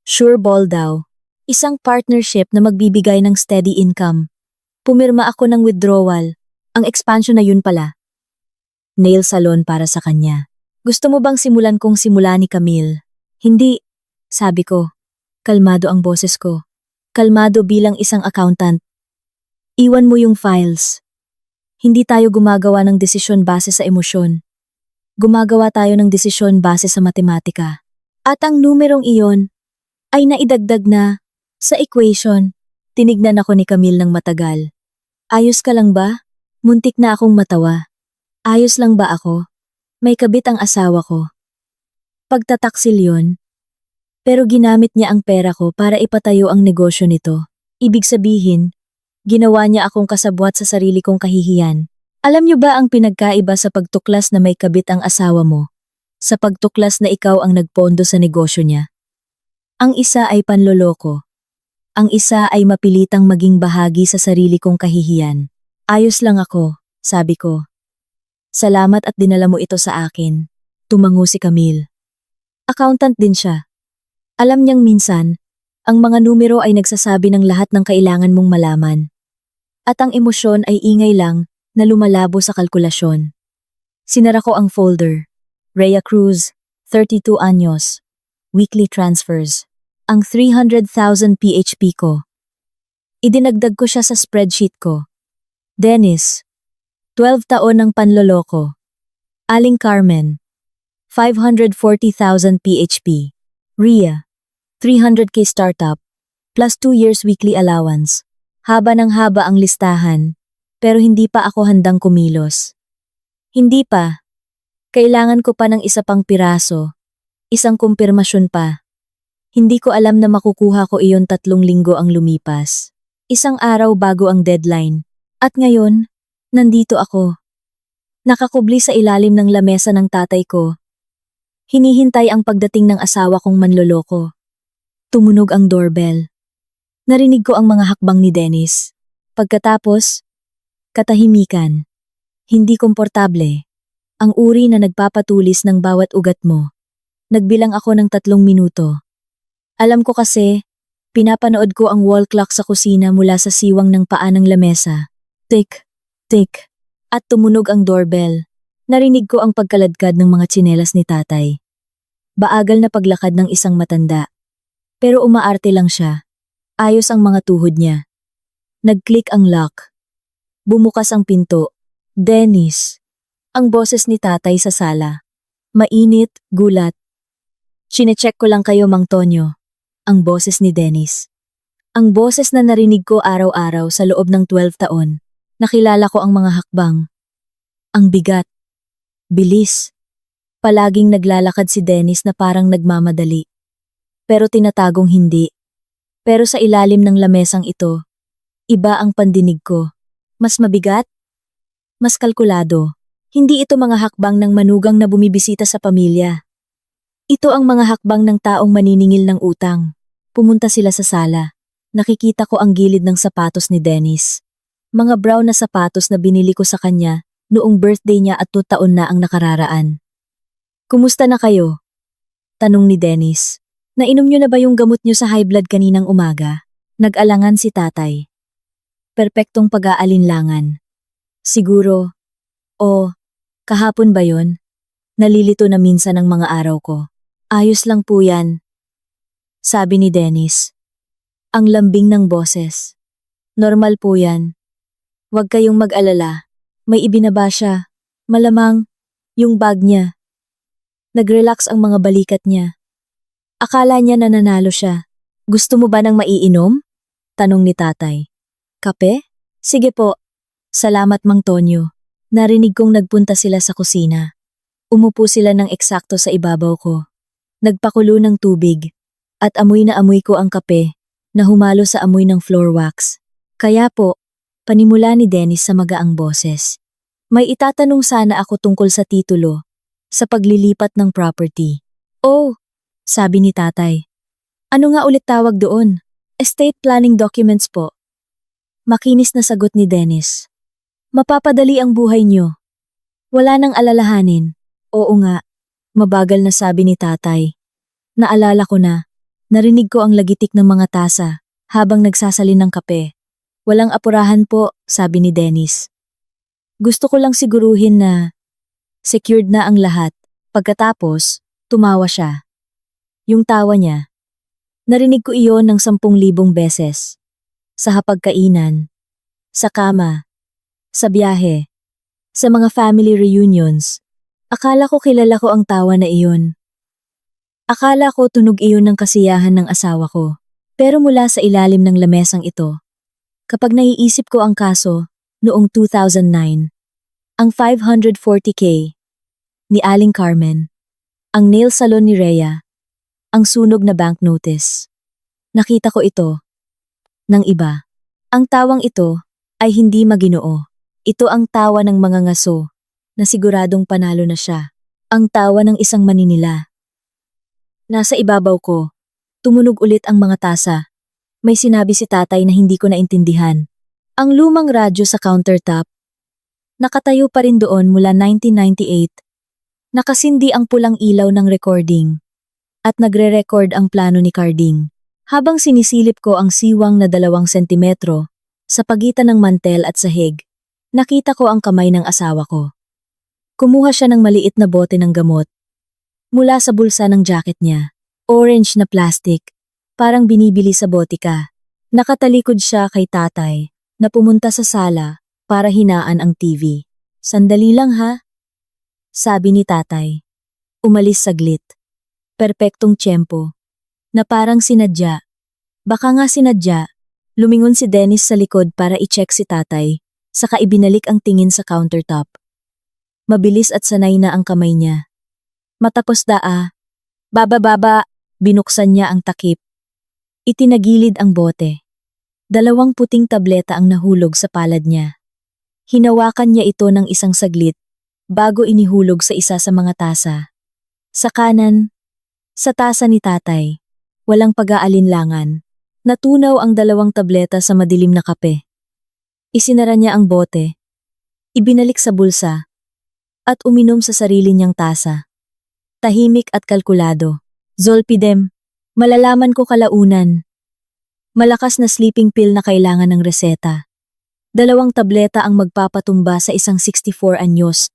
Sure ball daw. Isang partnership na magbibigay ng steady income. Pumirma ako ng withdrawal. Ang expansion na yun pala. Nail salon para sa kanya. Gusto mo bang simulan kong simula ni Camille? Hindi, sabi ko. Kalmado ang boses ko. Kalmado bilang isang accountant. Iwan mo yung files. Hindi tayo gumagawa ng desisyon base sa emosyon. Gumagawa tayo ng desisyon base sa matematika. At ang numerong iyon ay naidagdag na sa equation. Tinignan ako ni Camille ng matagal. Ayos ka lang ba? Muntik na akong matawa. Ayos lang ba ako? May kabit ang asawa ko. Pagtataksil yon. Pero ginamit niya ang pera ko para ipatayo ang negosyo nito. Ibig sabihin, ginawa niya akong kasabwat sa sarili kong kahihiyan. Alam niyo ba ang pinagkaiba sa pagtuklas na may kabit ang asawa mo? Sa pagtuklas na ikaw ang nagpondo sa negosyo niya? Ang isa ay panloloko. Ang isa ay mapilitang maging bahagi sa sarili kong kahihiyan. Ayos lang ako, sabi ko. Salamat at dinala mo ito sa akin. Tumango si Camille. Accountant din siya. Alam niyang minsan, ang mga numero ay nagsasabi ng lahat ng kailangan mong malaman. At ang emosyon ay ingay lang na lumalabo sa kalkulasyon. Sinara ko ang folder. Rhea Cruz, 32 anyos. Weekly transfers. Ang 300,000 PHP ko. Idinagdag ko siya sa spreadsheet ko. Dennis, 12 taon ng panloloko. Aling Carmen, 540,000 PHP. Rhea, 300k startup, plus 2 years weekly allowance. Haba ng haba ang listahan, pero hindi pa ako handang kumilos. Hindi pa. Kailangan ko pa ng isa pang piraso, isang kumpirmasyon pa. Hindi ko alam na makukuha ko iyon 3 linggo ang lumipas. Isang araw bago ang deadline. At ngayon, nandito ako. Nakakubli sa ilalim ng lamesa ng tatay ko. Hinihintay ang pagdating ng asawa kong manloloko. Tumunog ang doorbell. Narinig ko ang mga hakbang ni Dennis. Pagkatapos, katahimikan. Hindi komportable. Ang uri na nagpapatulis ng bawat ugat mo. Nagbilang ako ng 3 minuto. Alam ko kasi, pinapanood ko ang wall clock sa kusina mula sa siwang ng paa ng lamesa. Tick, tick. At tumunog ang doorbell. Narinig ko ang pagkaladkad ng mga tsinelas ni tatay. Baagal na paglakad ng isang matanda. Pero umaarte lang siya. Ayos ang mga tuhod niya. Nag-click ang lock. Bumukas ang pinto. Dennis. Ang boses ni tatay sa sala. Mainit, gulat. Chinecheck ko lang kayo, Mang Tonyo. Ang boses ni Dennis. Ang boses na narinig ko araw-araw sa loob ng 12 taon. Nakilala ko ang mga hakbang. Ang bigat. Bilis. Palaging naglalakad si Dennis na parang nagmamadali. Pero tinatagong hindi. Pero sa ilalim ng lamesang ito, iba ang pandinig ko. Mas mabigat? Mas kalkulado. Hindi ito mga hakbang ng manugang na bumibisita sa pamilya. Ito ang mga hakbang ng taong maniningil ng utang. Pumunta sila sa sala. Nakikita ko ang gilid ng sapatos ni Dennis. Mga brown na sapatos na binili ko sa kanya noong birthday niya at 2 taon na ang nakararaan. Kumusta na kayo? Tanong ni Dennis. Nainom niyo na ba yung gamot niyo sa high blood kaninang umaga? Nag-alangan si tatay. Perpektong pag-aalinlangan. Siguro. O, kahapon ba yon? Nalilito na minsan ang mga araw ko. Ayos lang po yan. Sabi ni Dennis. Ang lambing ng boses. Normal po yan. Huwag kayong mag-alala. May ibinaba siya. Malamang, yung bag niya. Nag-relax ang mga balikat niya. Akala niya na nanalo siya. Gusto mo ba ng maiinom? Tanong ni tatay. Kape? Sige po. Salamat Mang Tonyo. Narinig kong nagpunta sila sa kusina. Umupo sila ng eksakto sa ibabaw ko. Nagpakulo ng tubig. At amoy na amoy ko ang kape na humalo sa amoy ng floor wax. Kaya po, panimula ni Dennis sa magaang boses. May itatanong sana ako tungkol sa titulo, sa paglilipat ng property. Oh, sabi ni tatay. Ano nga ulit tawag doon? Estate planning documents po. Makinis na sagot ni Dennis. Mapapadali ang buhay niyo. Wala nang alalahanin. Oo nga, mabagal na sabi ni tatay. Naalala ko na, narinig ko ang lagitik ng mga tasa habang nagsasalin ng kape. Walang apurahan po, sabi ni Dennis. Gusto ko lang siguruhin na secured na ang lahat. Pagkatapos, tumawa siya. Yung tawa niya, narinig ko iyon ng 10,000 beses. Sa hapagkainan, sa kama, sa biyahe, sa mga family reunions. Akala ko kilala ko ang tawa na iyon. Akala ko tunog iyon ng kasiyahan ng asawa ko. Pero mula sa ilalim ng lamesang ito, kapag naiisip ko ang kaso noong 2009, ang 540K ni Aling Carmen, ang nail salon ni Rhea, ang sunog na bank notice. Nakita ko ito ng iba. Ang tawang ito ay hindi maginoo. Ito ang tawa ng mga ngaso na siguradong panalo na siya. Ang tawa ng isang maninila. Nasa ibabaw ko, tumunog ulit ang mga tasa. May sinabi si tatay na hindi ko naintindihan. Ang lumang radyo sa countertop. Nakatayo pa rin doon mula 1998. Nakasindi ang pulang ilaw ng recording. At nagre-record ang plano ni Carding. Habang sinisilip ko ang siwang na 2 sentimetro sa pagitan ng mantel at sahig, nakita ko ang kamay ng asawa ko. Kumuha siya ng maliit na bote ng gamot. Mula sa bulsa ng jacket niya, orange na plastic, parang binibili sa botika. Nakatalikod siya kay tatay na pumunta sa sala para hinaan ang TV. Sandali lang ha, sabi ni tatay. Umalis saglit. Perpektong tiyempo. Na parang sinadya. Baka nga sinadya. Lumingon si Dennis sa likod para i-check si tatay, saka ibinalik ang tingin sa countertop. Mabilis at sanay na ang kamay niya. Matapos baba, binuksan niya ang takip. Itinagilid ang bote. 2 puting tableta ang nahulog sa palad niya. Hinawakan niya ito ng isang saglit bago inihulog sa isa sa mga tasa. Sa kanan, sa tasa ni tatay, walang pag-aalinlangan. Natunaw ang 2 tableta sa madilim na kape. Isinara niya ang bote, ibinalik sa bulsa, at uminom sa sarili niyang tasa. Tahimik at kalkulado. Zolpidem, malalaman ko kalaunan. Malakas na sleeping pill na kailangan ng reseta. 2 tableta ang magpapatumba sa isang 64 anyos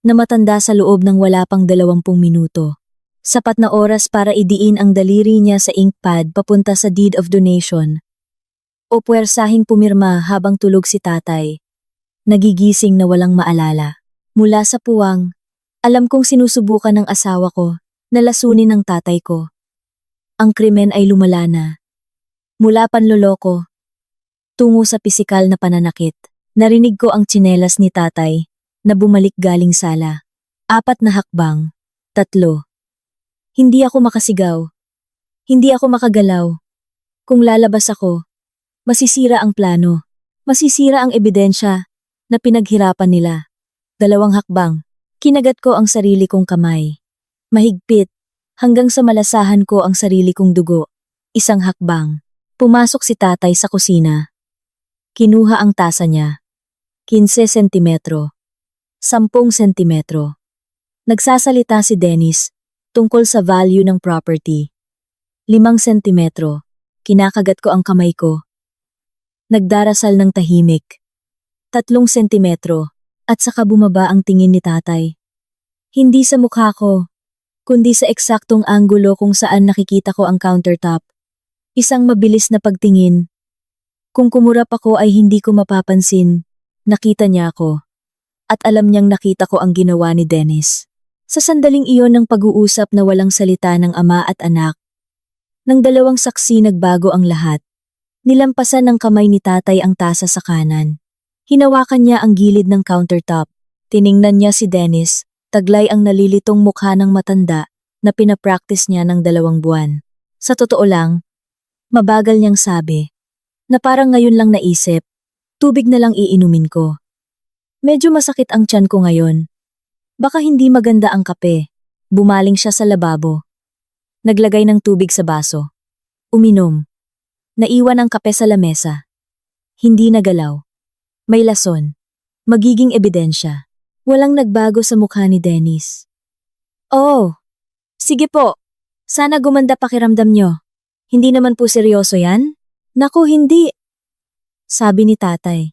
na matanda sa loob ng wala pang 20 minuto. Sapat na oras para idiin ang daliri niya sa inkpad papunta sa deed of donation. O puwersahing pumirma habang tulog si tatay. Nagigising na walang maalala. Mula sa puwang, alam kong sinusubukan ng asawa ko na lasunin ng tatay ko. Ang krimen ay lumala na. Mula panloloko, tungo sa pisikal na pananakit. Narinig ko ang tsinelas ni tatay na bumalik galing sala. 4 na hakbang. 3. Hindi ako makasigaw. Hindi ako makagalaw. Kung lalabas ako, masisira ang plano. Masisira ang ebidensya na pinaghirapan nila. 2 hakbang. Kinagat ko ang sarili kong kamay. Mahigpit, hanggang sa malasahan ko ang sarili kong dugo. 1 hakbang. Pumasok si tatay sa kusina. Kinuha ang tasa niya. 15 sentimetro. 10 sentimetro. Nagsasalita si Dennis tungkol sa value ng property. 5 sentimetro. Kinakagat ko ang kamay ko. Nagdarasal ng tahimik. 3 sentimetro. At saka bumaba ang tingin ni tatay. Hindi sa mukha ko, kundi sa eksaktong anggulo kung saan nakikita ko ang countertop. Isang mabilis na pagtingin. Kung kumurap ako ay hindi ko mapapansin. Nakita niya ako. At alam niyang nakita ko ang ginawa ni Dennis. Sa sandaling iyon ng pag-uusap na walang salita ng ama at anak, ng 2 saksi nagbago ang lahat. Nilampasan ng kamay ni tatay ang tasa sa kanan. Hinawakan niya ang gilid ng countertop. Tiningnan niya si Dennis, taglay ang nalilitong mukha ng matanda na pinapractice niya ng 2 buwan. Sa totoo lang, mabagal niyang sabi, na parang ngayon lang naisip, tubig na lang iinumin ko. Medyo masakit ang tiyan ko ngayon. Baka hindi maganda ang kape. Bumaling siya sa lababo. Naglagay ng tubig sa baso. Uminom. Naiwan ang kape sa lamesa. Hindi nagalaw. May lason. Magiging ebidensya. Walang nagbago sa mukha ni Dennis. Oh, sige po. Sana gumanda pakiramdam nyo. Hindi naman po seryoso yan? Naku, hindi. Sabi ni tatay.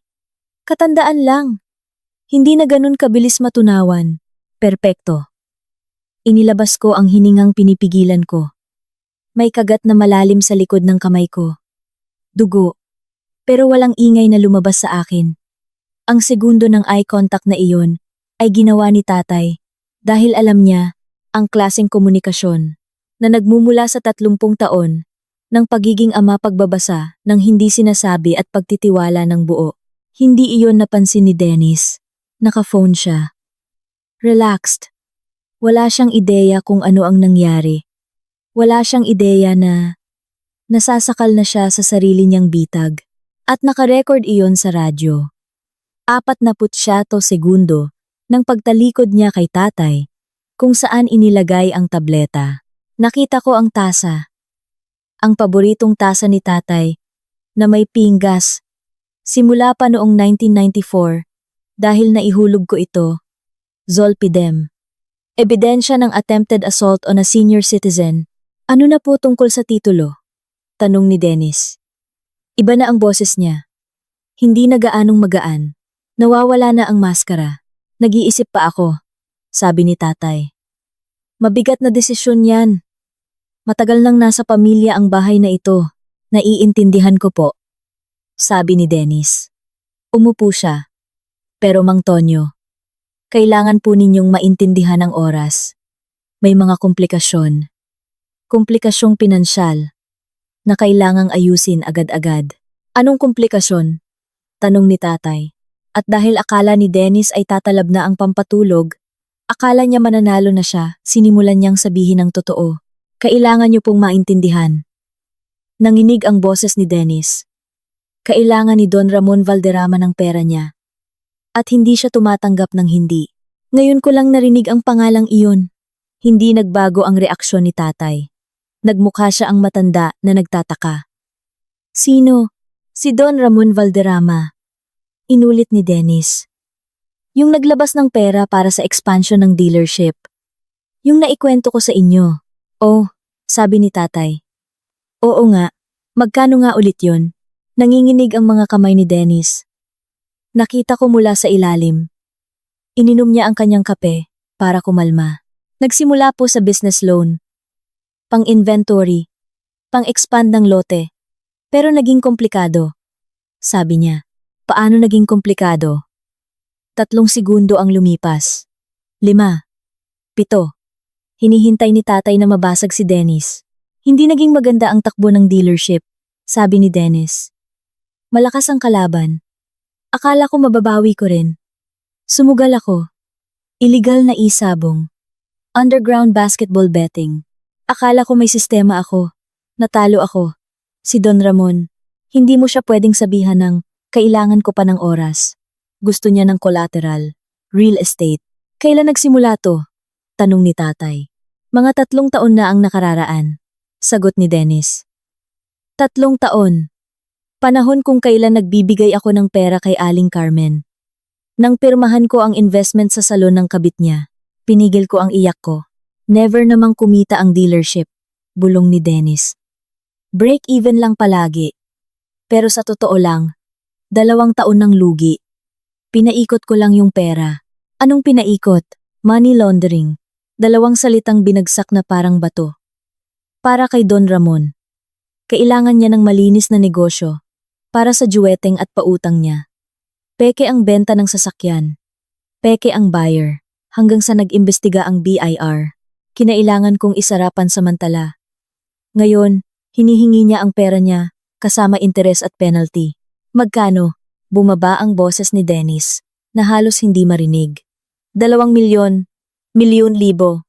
Katandaan lang. Hindi na ganun kabilis matunawan. Perpekto. Inilabas ko ang hiningang pinipigilan ko. May kagat na malalim sa likod ng kamay ko. Dugo. Pero walang ingay na lumabas sa akin. Ang segundo ng eye contact na iyon ay ginawa ni tatay dahil alam niya ang klaseng komunikasyon na nagmumula sa 30 taon ng pagiging ama pagbabasa ng hindi sinasabi at pagtitiwala ng buo. Hindi iyon napansin ni Dennis. Naka-phone siya. Relaxed. Wala siyang ideya kung ano ang nangyari. Wala siyang ideya na nasasakal na siya sa sarili niyang bitag at nakarecord iyon sa radyo. 47 segundo ng pagtalikod niya kay tatay kung saan inilagay ang tableta. Nakita ko ang tasa. Ang paboritong tasa ni tatay na may pinggas. Simula pa noong 1994 dahil naihulog ko ito. Zolpidem. Ebidensya ng attempted assault on a senior citizen. Ano na po tungkol sa titulo? Tanong ni Dennis. Iba na ang boses niya. Hindi na gaanong magaan. Nawawala na ang maskara. Nag-iisip pa ako, sabi ni tatay. Mabigat na desisyon yan. Matagal nang nasa pamilya ang bahay na ito. Naiintindihan ko po, sabi ni Dennis. Umupo siya. Pero Mang Tonyo, kailangan po ninyong maintindihan ang oras. May mga komplikasyon. Komplikasyong pinansyal na kailangang ayusin agad-agad. Anong komplikasyon? Tanong ni tatay. At dahil akala ni Dennis ay tatalab na ang pampatulog, akala niya mananalo na siya, sinimulan niyang sabihin ang totoo. Kailangan niyo pong maintindihan. Nanginig ang boses ni Dennis. Kailangan ni Don Ramon Valderrama ng pera niya. At hindi siya tumatanggap ng hindi. Ngayon ko lang narinig ang pangalang iyon. Hindi nagbago ang reaksyon ni tatay. Nagmukha siya ang matanda na nagtataka. Sino? Si Don Ramon Valderrama. Inulit ni Dennis. Yung naglabas ng pera para sa expansion ng dealership. Yung naikwento ko sa inyo. Oh, sabi ni tatay. Oo nga, magkano nga ulit yun? Nanginginig ang mga kamay ni Dennis. Nakita ko mula sa ilalim. Ininom niya ang kanyang kape para kumalma. Nagsimula po sa business loan. Pang-inventory. Pang-expand ng lote. Pero naging komplikado. Sabi niya. Paano naging komplikado? 3 segundo ang lumipas. 5. 7. Hinihintay ni tatay na mabasag si Dennis. Hindi naging maganda ang takbo ng dealership, sabi ni Dennis. Malakas ang kalaban. Akala ko mababawi ko rin. Sumugal ako. Illegal na isabong. Underground basketball betting. Akala ko may sistema ako. Natalo ako. Si Don Ramon. Hindi mo siya pwedeng sabihan ng kailangan ko pa ng oras. Gusto niya ng collateral. Real estate. Kailan nagsimula to? Tanong ni tatay. Mga 3 taon na ang nakararaan. Sagot ni Dennis. 3 taon. Panahon kung kailan nagbibigay ako ng pera kay Aling Carmen. Nang pirmahan ko ang investment sa salon ng kabit niya, pinigil ko ang iyak ko. Never namang kumita ang dealership. Bulong ni Dennis. Break even lang palagi. Pero sa totoo lang, 2 taon ng lugi. Pinaikot ko lang yung pera. Anong pinaikot? Money laundering. 2 salitang binagsak na parang bato. Para kay Don Ramon. Kailangan niya ng malinis na negosyo. Para sa juweteng at pautang niya. Peke ang benta ng sasakyan. Peke ang buyer. Hanggang sa nag-imbestiga ang BIR. Kinailangan kong isara pansamantala. Ngayon, hinihingi niya ang pera niya, kasama interes at penalty. Magkano? Bumaba ang boses ni Dennis, na halos hindi marinig. 2 milyon, milyon-libo.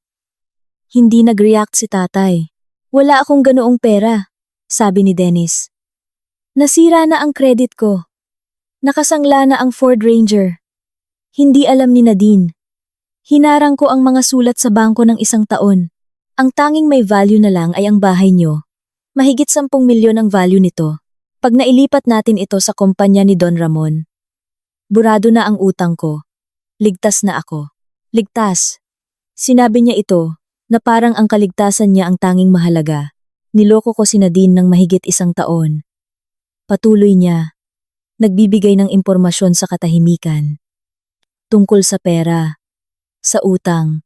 Hindi nag-react si tatay. Wala akong ganoong pera, sabi ni Dennis. Nasira na ang credit ko. Nakasangla na ang Ford Ranger. Hindi alam ni Nadine. Hinarang ko ang mga sulat sa bangko ng 1 taon. Ang tanging may value na lang ay ang bahay niyo. Mahigit 10 milyon ang value nito. Pag nailipat natin ito sa kumpanya ni Don Ramon, burado na ang utang ko. Ligtas na ako. Ligtas. Sinabi niya ito na parang ang kaligtasan niya ang tanging mahalaga. Niloko ko si Nadine ng mahigit 1 taon. Patuloy niya. Nagbibigay ng impormasyon sa katahimikan. Tungkol sa pera, sa utang,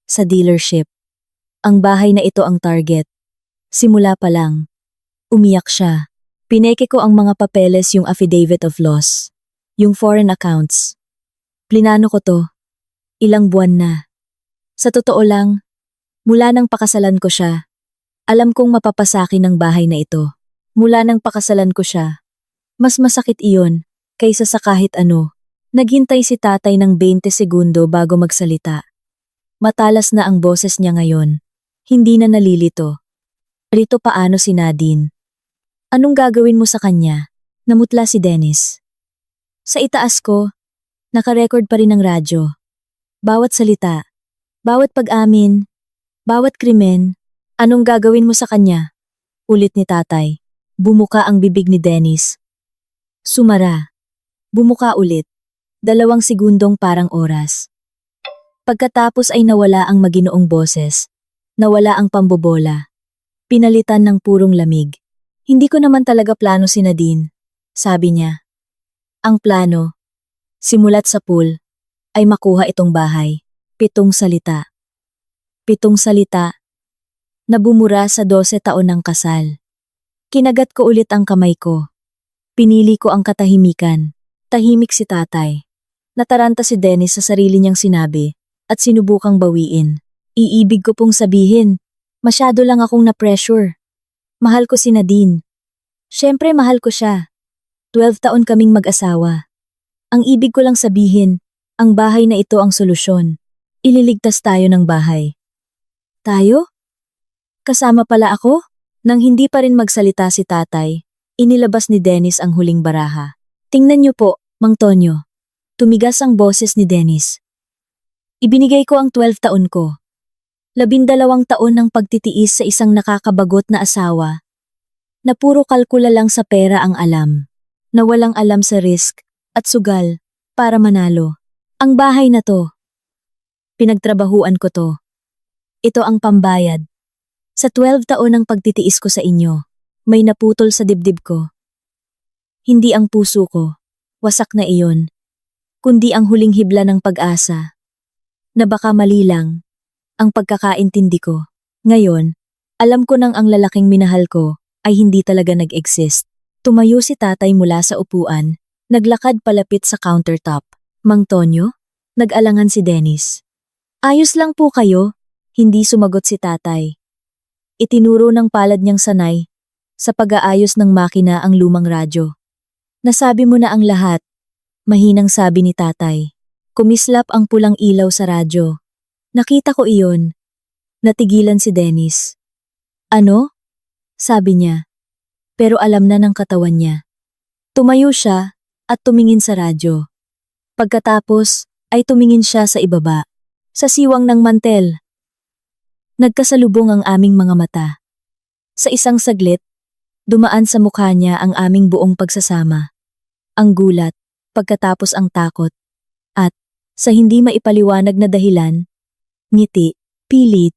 sa dealership. Ang bahay na ito ang target. Simula pa lang. Umiyak siya. Pineke ko ang mga papeles, yung affidavit of loss, yung foreign accounts. Plinano ko to. Ilang buwan na. Sa totoo lang, mula nang pakasalan ko siya, alam kong mapapasakin ang bahay na ito. Mula nang pakasalan ko siya, mas masakit iyon kaysa sa kahit ano. Naghintay si tatay ng 20 segundo bago magsalita. Matalas na ang boses niya ngayon. Hindi na nalilito. Rito paano si Nadine? Anong gagawin mo sa kanya? Namutla si Dennis. Sa itaas ko, nakarecord pa rin ang radyo. Bawat salita, bawat pag-amin, bawat krimen, anong gagawin mo sa kanya? Ulit ni tatay. Bumuka ang bibig ni Dennis. Sumara. Bumuka ulit. 2 segundong parang oras. Pagkatapos ay nawala ang maginoong boses. Nawala ang pambobola. Pinalitan ng purong lamig. Hindi ko naman talaga plano si Nadine, sabi niya. Ang plano, simulat sa pool, ay makuha itong bahay. 7 salita. 7 salita na bumura sa 12 taon ng kasal. Kinagat ko ulit ang kamay ko. Pinili ko ang katahimikan. Tahimik si tatay. Nataranta si Dennis sa sarili niyang sinabi at sinubukang bawiin. Iibig ko pong sabihin, masyado lang akong na-pressure. Mahal ko si Nadine. Siyempre mahal ko siya. 12 taon kaming mag-asawa. Ang ibig ko lang sabihin, ang bahay na ito ang solusyon. Ililigtas tayo ng bahay. Tayo? Kasama pala ako? Nang hindi pa rin magsalita si tatay, inilabas ni Dennis ang huling baraha. Tingnan niyo po, Mang Tonyo. Tumigas ang boses ni Dennis. Ibinigay ko ang 12 taon ko. 12 taon ng pagtitiis sa isang nakakabagot na asawa. Na puro kalkula lang sa pera ang alam. Na walang alam sa risk at sugal para manalo. Ang bahay na to. Pinagtrabahuan ko to. Ito ang pambayad. Sa 12 taon ng pagtitiis ko sa inyo, may naputol sa dibdib ko. Hindi ang puso ko, wasak na iyon, kundi ang huling hibla ng pag-asa. Na baka mali lang ang pagkakaintindi ko. Ngayon, alam ko nang ang lalaking minahal ko ay hindi talaga nag-exist. Tumayo si tatay mula sa upuan, naglakad palapit sa countertop. Mang Tonyo? Nag-alangan si Dennis. Ayos lang po kayo, hindi sumagot si tatay. Itinuro ng palad niyang sanay sa pag-aayos ng makina ang lumang radyo. Nasabi mo na ang lahat, mahinang sabi ni tatay. Kumislap ang pulang ilaw sa radyo. Nakita ko iyon. Natigilan si Dennis. Ano? Sabi niya. Pero alam na ng katawan niya. Tumayo siya at tumingin sa radyo. Pagkatapos ay tumingin siya sa ibaba. Sa siwang ng mantel. Nagkasalubong ang aming mga mata. Sa isang saglit, dumaan sa mukha niya ang aming buong pagsasama. Ang gulat, pagkatapos ang takot. At, sa hindi maipaliwanag na dahilan, ngiti, pilit,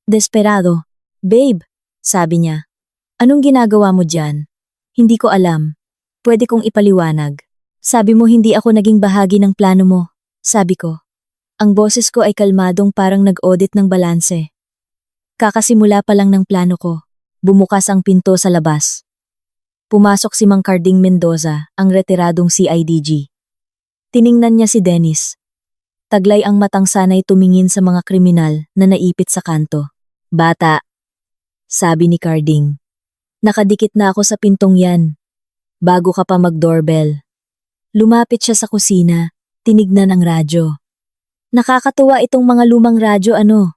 desperado. Babe, sabi niya. Anong ginagawa mo dyan? Hindi ko alam. Pwede kong ipaliwanag. Sabi mo hindi ako naging bahagi ng plano mo. Sabi ko. Ang boses ko ay kalmadong parang nag-audit ng balanse. Kakasimula pa lang ng plano ko. Bumukas ang pinto sa labas. Pumasok si Mang Carding Mendoza, ang retiradong CIDG. Tiningnan niya si Dennis. Taglay ang matang sanay tumingin sa mga kriminal na naipit sa kanto. Bata, sabi ni Carding. Nakadikit na ako sa pintong yan. Bago ka pa mag-doorbell. Lumapit siya sa kusina, tinignan ang radyo. Nakakatuwa itong mga lumang radyo ano.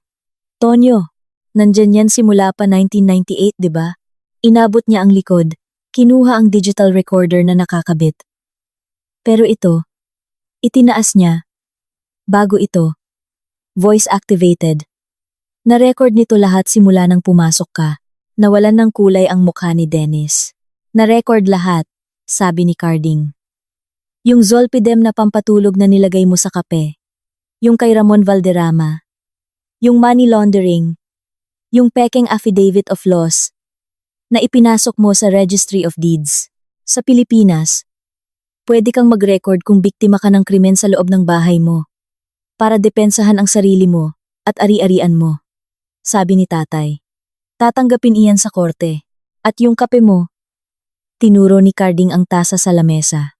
Tonyo, nandyan yan simula pa 1998 di ba? Inabot niya ang likod, kinuha ang digital recorder na nakakabit. Pero ito, itinaas niya. Bago ito, voice activated. Na-record nito lahat simula nang pumasok ka. Nawalan ng kulay ang mukha ni Dennis. Na-record lahat, sabi ni Carding. Yung Zolpidem na pampatulog na nilagay mo sa kape. Yung kay Ramon Valderrama. Yung money laundering. Yung pekeng affidavit of loss na ipinasok mo sa Registry of Deeds. Sa Pilipinas, pwede kang mag-record kung biktima ka ng krimen sa loob ng bahay mo. Para depensahan ang sarili mo at ari-arian mo. Sabi ni tatay. Tatanggapin iyan sa korte. At yung kape mo, tinuro ni Carding ang tasa sa lamesa.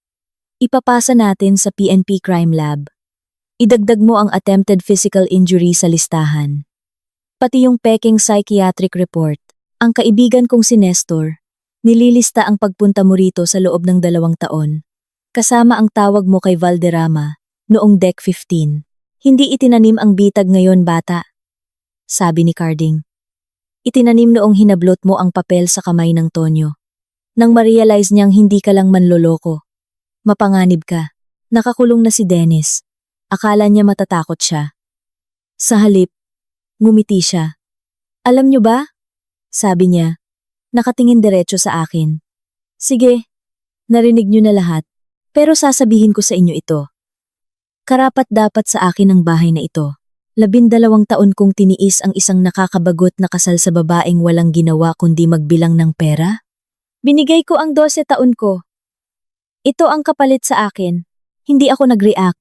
Ipapasa natin sa PNP Crime Lab. Idagdag mo ang attempted physical injury sa listahan. Pati yung peking psychiatric report. Ang kaibigan kong si Nestor, nililista ang pagpunta mo rito sa loob ng 2 taon. Kasama ang tawag mo kay Valderrama, noong Dec 15. Hindi itinanim ang bitag ngayon bata. Sabi ni Carding. Itinanim noong hinablot mo ang papel sa kamay ng Tonyo. Nang ma-realize niyang hindi ka lang manloloko. Mapanganib ka. Nakakulong na si Dennis. Akala niya matatakot siya. Sa halip, ngumiti siya. Alam niyo ba? Sabi niya. Nakatingin diretso sa akin. Sige, narinig niyo na lahat. Pero sasabihin ko sa inyo ito. Karapat-dapat sa akin ang bahay na ito. 12 taon kong tiniis ang isang nakakabagot na kasal sa babaeng walang ginawa kundi magbilang ng pera. Binigay ko ang 12 taon ko. Ito ang kapalit sa akin. Hindi ako nag-react.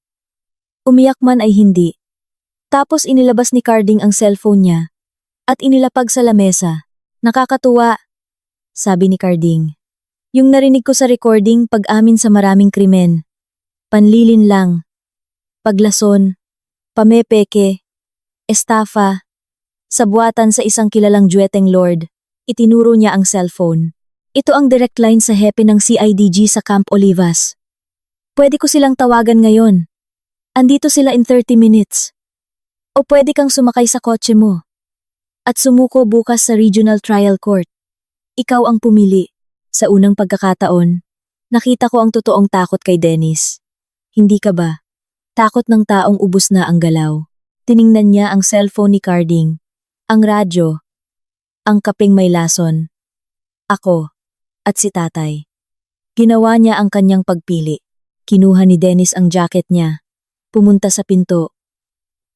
Umiyak man ay hindi. Tapos inilabas ni Carding ang cellphone niya at inilapag sa lamesa. Nakakatuwa, sabi ni Carding. Yung narinig ko sa recording pag-amin sa maraming krimen. Panlilin lang. Paglason. Pamepeke. Estafa, sabuatan sa isang kilalang jueteng lord, itinuro niya ang cellphone. Ito ang direct line sa hepe ng CIDG sa Camp Olivas. Pwede ko silang tawagan ngayon. Andito sila in 30 minutes. O pwede kang sumakay sa kotse mo. At sumuko bukas sa Regional Trial Court. Ikaw ang pumili. Sa unang pagkakataon, nakita ko ang totoong takot kay Dennis. Hindi ka ba? Takot ng taong ubos na ang galaw. Tiningnan niya ang cellphone ni Carding, ang radyo, ang kapeng may lason, ako, at si tatay. Ginawa niya ang kanyang pagpili. Kinuha ni Dennis ang jacket niya, pumunta sa pinto,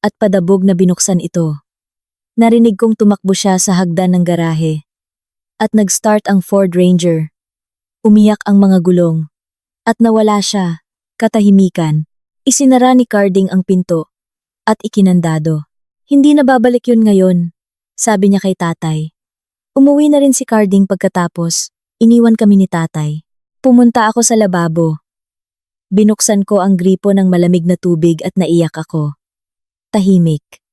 at padabog na binuksan ito. Narinig kong tumakbo siya sa hagdan ng garahe, at nag-start ang Ford Ranger. Umiyak ang mga gulong, at nawala siya, katahimikan. Isinara ni Carding ang pinto. At ikinandado. Hindi na babalik yun ngayon, sabi niya kay tatay. Umuwi na rin si Carding pagkatapos, iniwan kami ni tatay. Pumunta ako sa lababo. Binuksan ko ang gripo ng malamig na tubig at naiyak ako. Tahimik.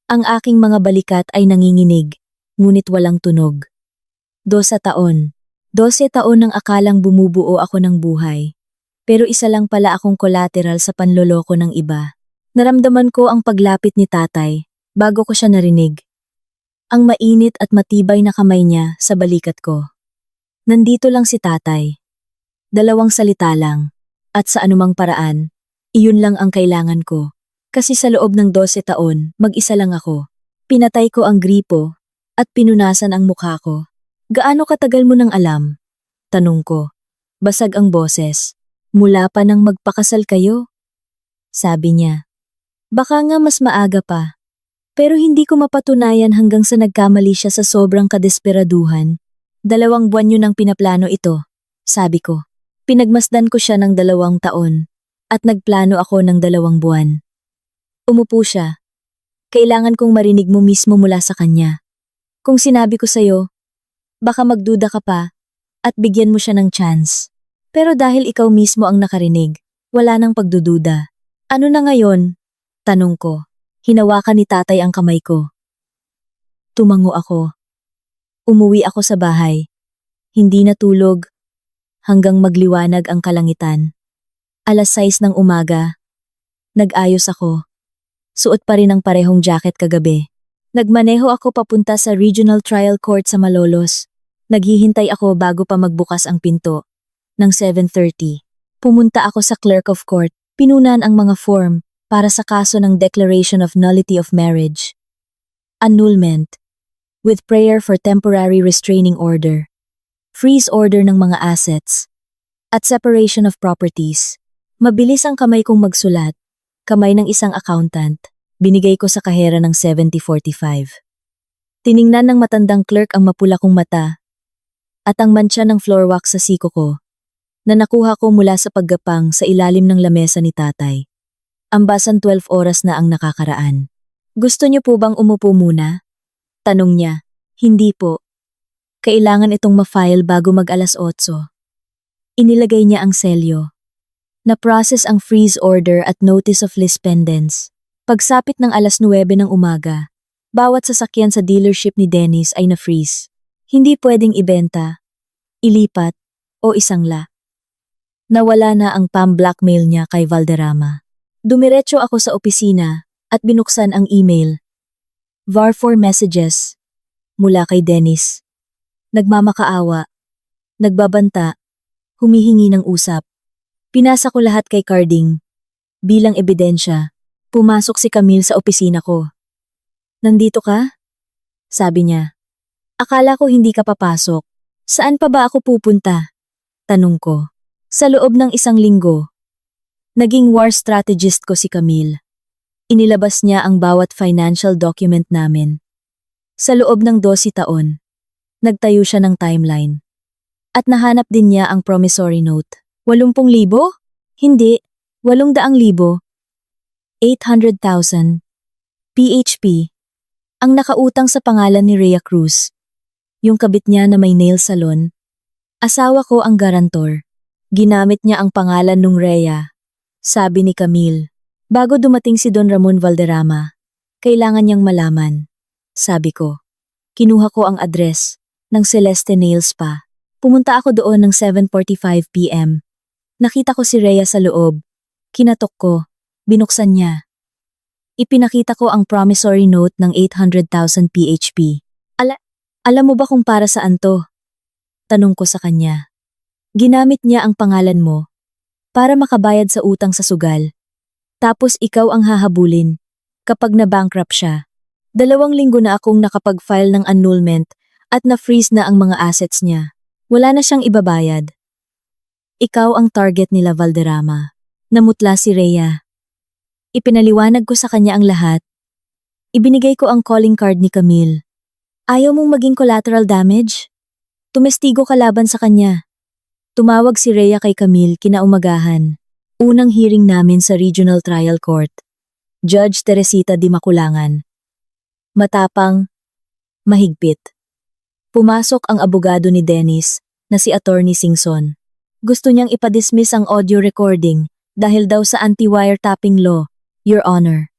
Ang aking mga balikat ay nanginginig, ngunit walang tunog. 12 taon. 12 taon nang akalang bumubuo ako ng buhay. Pero isa lang pala akong collateral sa panloloko ng iba. Naramdaman ko ang paglapit ni tatay bago ko siya narinig. Ang mainit at matibay na kamay niya sa balikat ko. Nandito lang si tatay. 2 salita lang. At sa anumang paraan, iyon lang ang kailangan ko. Kasi sa loob ng 12 taon, mag-isa lang ako. Pinatay ko ang gripo at pinunasan ang mukha ko. Gaano katagal mo nang alam? Tanong ko. Basag ang boses. Mula pa nang magpakasal kayo? Sabi niya. Baka nga mas maaga pa. Pero hindi ko mapatunayan hanggang sa nagkamali siya sa sobrang kadesperaduhan. 2 buwan yun ang pinaplano ito, sabi ko. Pinagmasdan ko siya ng 2 taon at nagplano ako ng 2 buwan. Umupo siya. Kailangan kong marinig mo mismo mula sa kanya. Kung sinabi ko sa'yo, baka magduda ka pa at bigyan mo siya ng chance. Pero dahil ikaw mismo ang nakarinig, wala nang pagdududa. Ano na ngayon? Tanong ko. Hinawakan ni tatay ang kamay ko. Tumango ako. Umuwi ako sa bahay. Hindi natulog hanggang magliwanag ang kalangitan. 6:00 ng umaga. Nag-ayos ako. Suot pa rin ang parehong jacket kagabi. Nagmaneho ako papunta sa Regional Trial Court sa Malolos. Naghihintay ako bago pa magbukas ang pinto. Ng 7:30. Pumunta ako sa clerk of court. Pinunan ang mga form para sa kaso ng Declaration of Nullity of Marriage. Annulment. With prayer for temporary restraining order. Freeze order ng mga assets. At separation of properties. Mabilis ang kamay kong magsulat. Kamay ng isang accountant. Binigay ko sa kahera ng 7045. Tiningnan ng matandang clerk ang mapula kong mata. At ang mantsa ng floor wax sa siko ko. Na nakuha ko mula sa paggapang sa ilalim ng lamesa ni tatay. Ambasan 12 oras na ang nakakaraan. Gusto niyo po bang umupo muna? Tanong niya. Hindi po. Kailangan itong ma-file bago mag-8:00. Inilagay niya ang selyo. Na-process ang freeze order at notice of lis pendens. Pagsapit ng 9:00 ng umaga, bawat sasakyan sa dealership ni Dennis ay na-freeze. Hindi pwedeng ibenta, ilipat, o isangla. Nawala na ang pam-blackmail niya kay Valderrama. Dumiretso ako sa opisina at binuksan ang email. VAR4 messages mula kay Dennis. Nagmamakaawa, nagbabanta, humihingi ng usap. Pinasa ko lahat kay Carding. Bilang ebidensya, pumasok si Camille sa opisina ko. Nandito ka? Sabi niya. Akala ko hindi ka papasok. Saan pa ba ako pupunta? Tanong ko. Sa loob ng 1 linggo, naging war strategist ko si Camille. Inilabas niya ang bawat financial document namin. Sa loob ng 12 taon, nagtayo siya ng timeline. At nahanap din niya ang promissory note. 80,000? Hindi, 800,000. 800,000. PHP. Ang nakautang sa pangalan ni Rhea Cruz. Yung kabit niya na may nail salon. Asawa ko ang garantor. Ginamit niya ang pangalan nung Rhea. Sabi ni Camille. Bago dumating si Don Ramon Valderrama, kailangan niyang malaman. Sabi ko. Kinuha ko ang address ng Celeste Nail Spa. Pumunta ako doon ng 7:45 p.m. Nakita ko si Rhea sa loob. Kinatok ko. Binuksan niya. Ipinakita ko ang promissory note ng 800,000 PHP. Alam mo ba kung para saan to? Tanong ko sa kanya. Ginamit niya ang pangalan mo para makabayad sa utang sa sugal. Tapos ikaw ang hahabulin kapag na-bankrupt siya. 2 linggo na akong nakapag-file ng annulment at na-freeze na ang mga assets niya. Wala na siyang ibabayad. Ikaw ang target nila, Valderrama. Namutla si Rhea. Ipinaliwanag ko sa kanya ang lahat. Ibinigay ko ang calling card ni Camille. Ayaw mong maging collateral damage? Tumestigo ka laban sa kanya. Tumawag si Rhea kay Camille kinaumagahan. Unang hearing namin sa Regional Trial Court. Judge Teresita Di Maculangan. Matapang, mahigpit. Pumasok ang abogado ni Dennis na si Attorney Singson. Gusto niyang ipadismiss ang audio recording dahil daw sa anti-wiretapping law, Your Honor.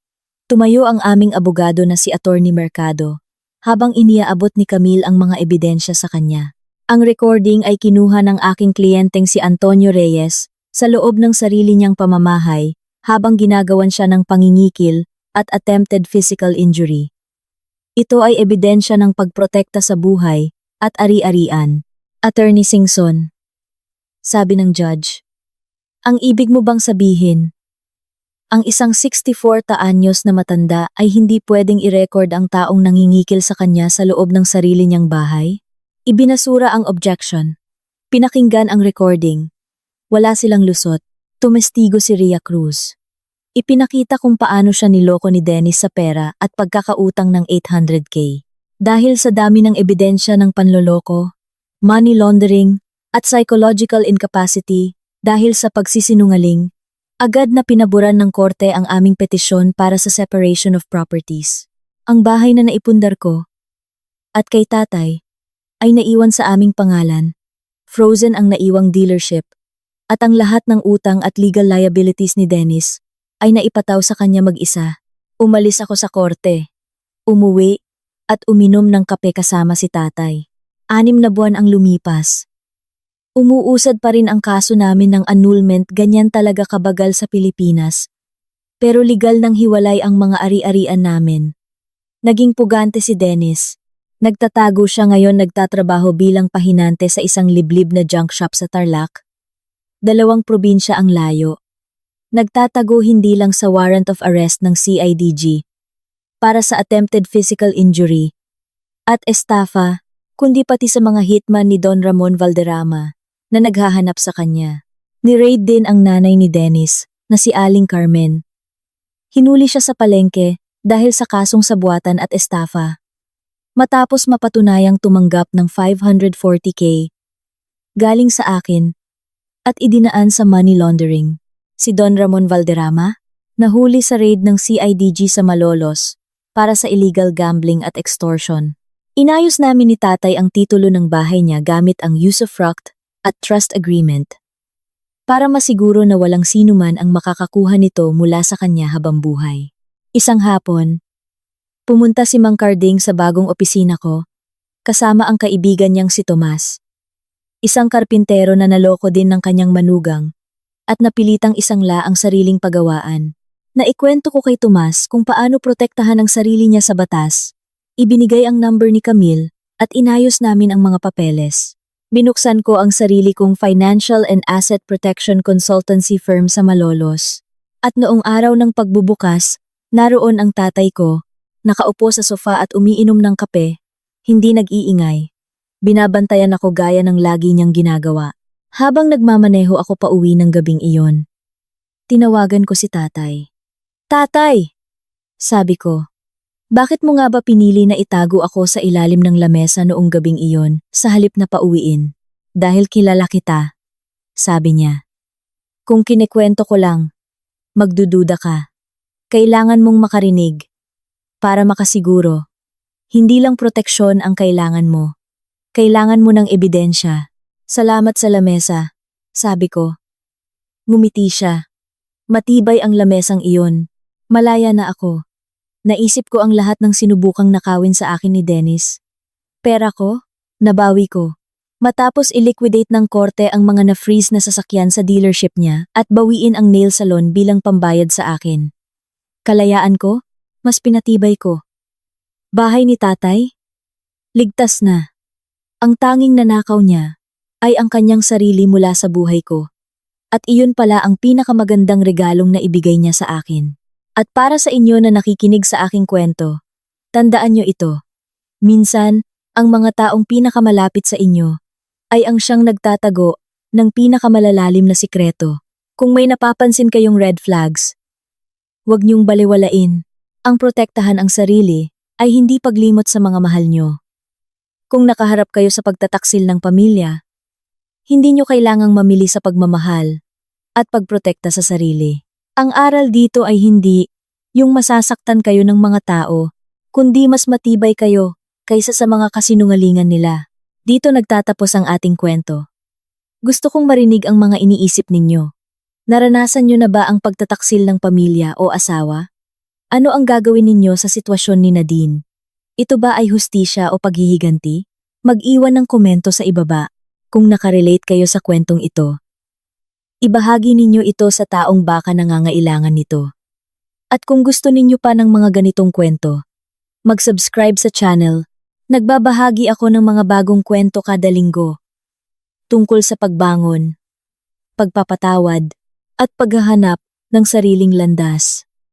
Tumayo ang aming abogado na si Attorney Mercado habang iniaabot ni Camille ang mga ebidensya sa kanya. Ang recording ay kinuha ng aking kliyenteng si Antonio Reyes sa loob ng sarili niyang pamamahay habang ginagawan siya ng pangingikil at attempted physical injury. Ito ay ebidensya ng pagprotekta sa buhay at ari-arian. Attorney Singson, sabi ng judge. Ang ibig mo bang sabihin, ang isang 64 anyos na matanda ay hindi pwedeng i-record ang taong nangingikil sa kanya sa loob ng sarili niyang bahay? Ibinasura ang objection. Pinakinggan ang recording. Wala silang lusot. Tumestigo si Rhea Cruz. Ipinakita kung paano siya niloko ni Dennis sa pera at pagkakautang ng 800K. Dahil sa dami ng ebidensya ng panloloko, money laundering, at psychological incapacity dahil sa pagsisinungaling, agad na pinaboran ng korte ang aming petisyon para sa separation of properties. Ang bahay na naipundar ko at kay tatay ay naiwan sa aming pangalan. Frozen ang naiwang dealership at ang lahat ng utang at legal liabilities ni Dennis ay naipataw sa kanya mag-isa. Umalis ako sa korte, umuwi at uminom ng kape kasama si tatay. 6 na buwan ang lumipas. Umuusad pa rin ang kaso namin ng annulment, ganyan talaga kabagal sa Pilipinas. Pero legal nang hiwalay ang mga ari-arian namin. Naging pugante si Dennis. Nagtatago siya ngayon, nagtatrabaho bilang pahinante sa isang liblib na junk shop sa Tarlac. 2 probinsya ang layo. Nagtatago hindi lang sa warrant of arrest ng CIDG para sa attempted physical injury at estafa, kundi pati sa mga hitman ni Don Ramon Valderrama na naghahanap sa kanya. Ni-raid din ang nanay ni Dennis na si Aling Carmen. Hinuli siya sa palengke dahil sa kasong sabuatan at estafa. Matapos mapatunayang tumanggap ng 540K galing sa akin at idinaan sa money laundering. Si Don Ramon Valderrama nahuli sa raid ng CIDG sa Malolos para sa illegal gambling at extortion. Inayos namin ni tatay ang titulo ng bahay niya gamit ang usufruct at trust agreement para masiguro na walang sinuman ang makakakuha nito mula sa kanya habang buhay. Isang hapon, pumunta si Mang Carding sa bagong opisina ko, kasama ang kaibigan niyang si Tomas. Isang karpintero na naloko din ng kanyang manugang at napilitang isangla ang sariling pagawaan. Naikwento ko kay Tomas kung paano protektahan ang sarili niya sa batas. Ibinigay ang number ni Camille at inayos namin ang mga papeles. Binuksan ko ang sarili kong financial and asset protection consultancy firm sa Malolos. At noong araw ng pagbubukas, naroon ang tatay ko, nakaupo sa sofa at umiinom ng kape, hindi nag-iingay. Binabantayan ako gaya ng lagi niyang ginagawa. Habang nagmamaneho ako pauwi ng gabing iyon, tinawagan ko si tatay. Tatay! Sabi ko, bakit mo nga ba pinili na itago ako sa ilalim ng lamesa noong gabing iyon sa halip na pauwiin? Dahil kilala kita, sabi niya. Kung kinikwento ko lang, magdududa ka. Kailangan mong makarinig. Para makasiguro, hindi lang proteksyon ang kailangan mo. Kailangan mo ng ebidensya. Salamat sa lamesa, sabi ko. Ngumiti siya. Matibay ang lamesang iyon. Malaya na ako. Naisip ko ang lahat ng sinubukang nakawin sa akin ni Dennis. Pera ko, nabawi ko. Matapos i-liquidate ng korte ang mga na-freeze na sasakyan sa dealership niya at bawiin ang nail salon bilang pambayad sa akin. Kalayaan ko, mas pinatibay ko. Bahay ni tatay? Ligtas na. Ang tanging nanakaw niya ay ang kanyang sarili mula sa buhay ko. At iyon pala ang pinakamagandang regalong na ibigay niya sa akin. At para sa inyo na nakikinig sa aking kwento, tandaan niyo ito. Minsan, ang mga taong pinakamalapit sa inyo ay ang siyang nagtatago ng pinakamalalalim na sikreto. Kung may napapansin kayong red flags, huwag niyong baliwalain. Ang protektahan ang sarili ay hindi paglimot sa mga mahal nyo. Kung nakaharap kayo sa pagtataksil ng pamilya, hindi nyo kailangang mamili sa pagmamahal at pagprotekta sa sarili. Ang aral dito ay hindi yung masasaktan kayo ng mga tao, kundi mas matibay kayo kaysa sa mga kasinungalingan nila. Dito nagtatapos ang ating kwento. Gusto kong marinig ang mga iniisip ninyo. Naranasan nyo na ba ang pagtataksil ng pamilya o asawa? Ano ang gagawin ninyo sa sitwasyon ni Nadine? Ito ba ay hustisya o paghihiganti? Mag-iwan ng komento sa ibaba kung nakarelate kayo sa kwentong ito. Ibahagi ninyo ito sa taong baka nangangailangan nito. At kung gusto ninyo pa ng mga ganitong kwento, mag-subscribe sa channel. Nagbabahagi ako ng mga bagong kwento kada linggo tungkol sa pagbangon, pagpapatawad, at paghahanap ng sariling landas.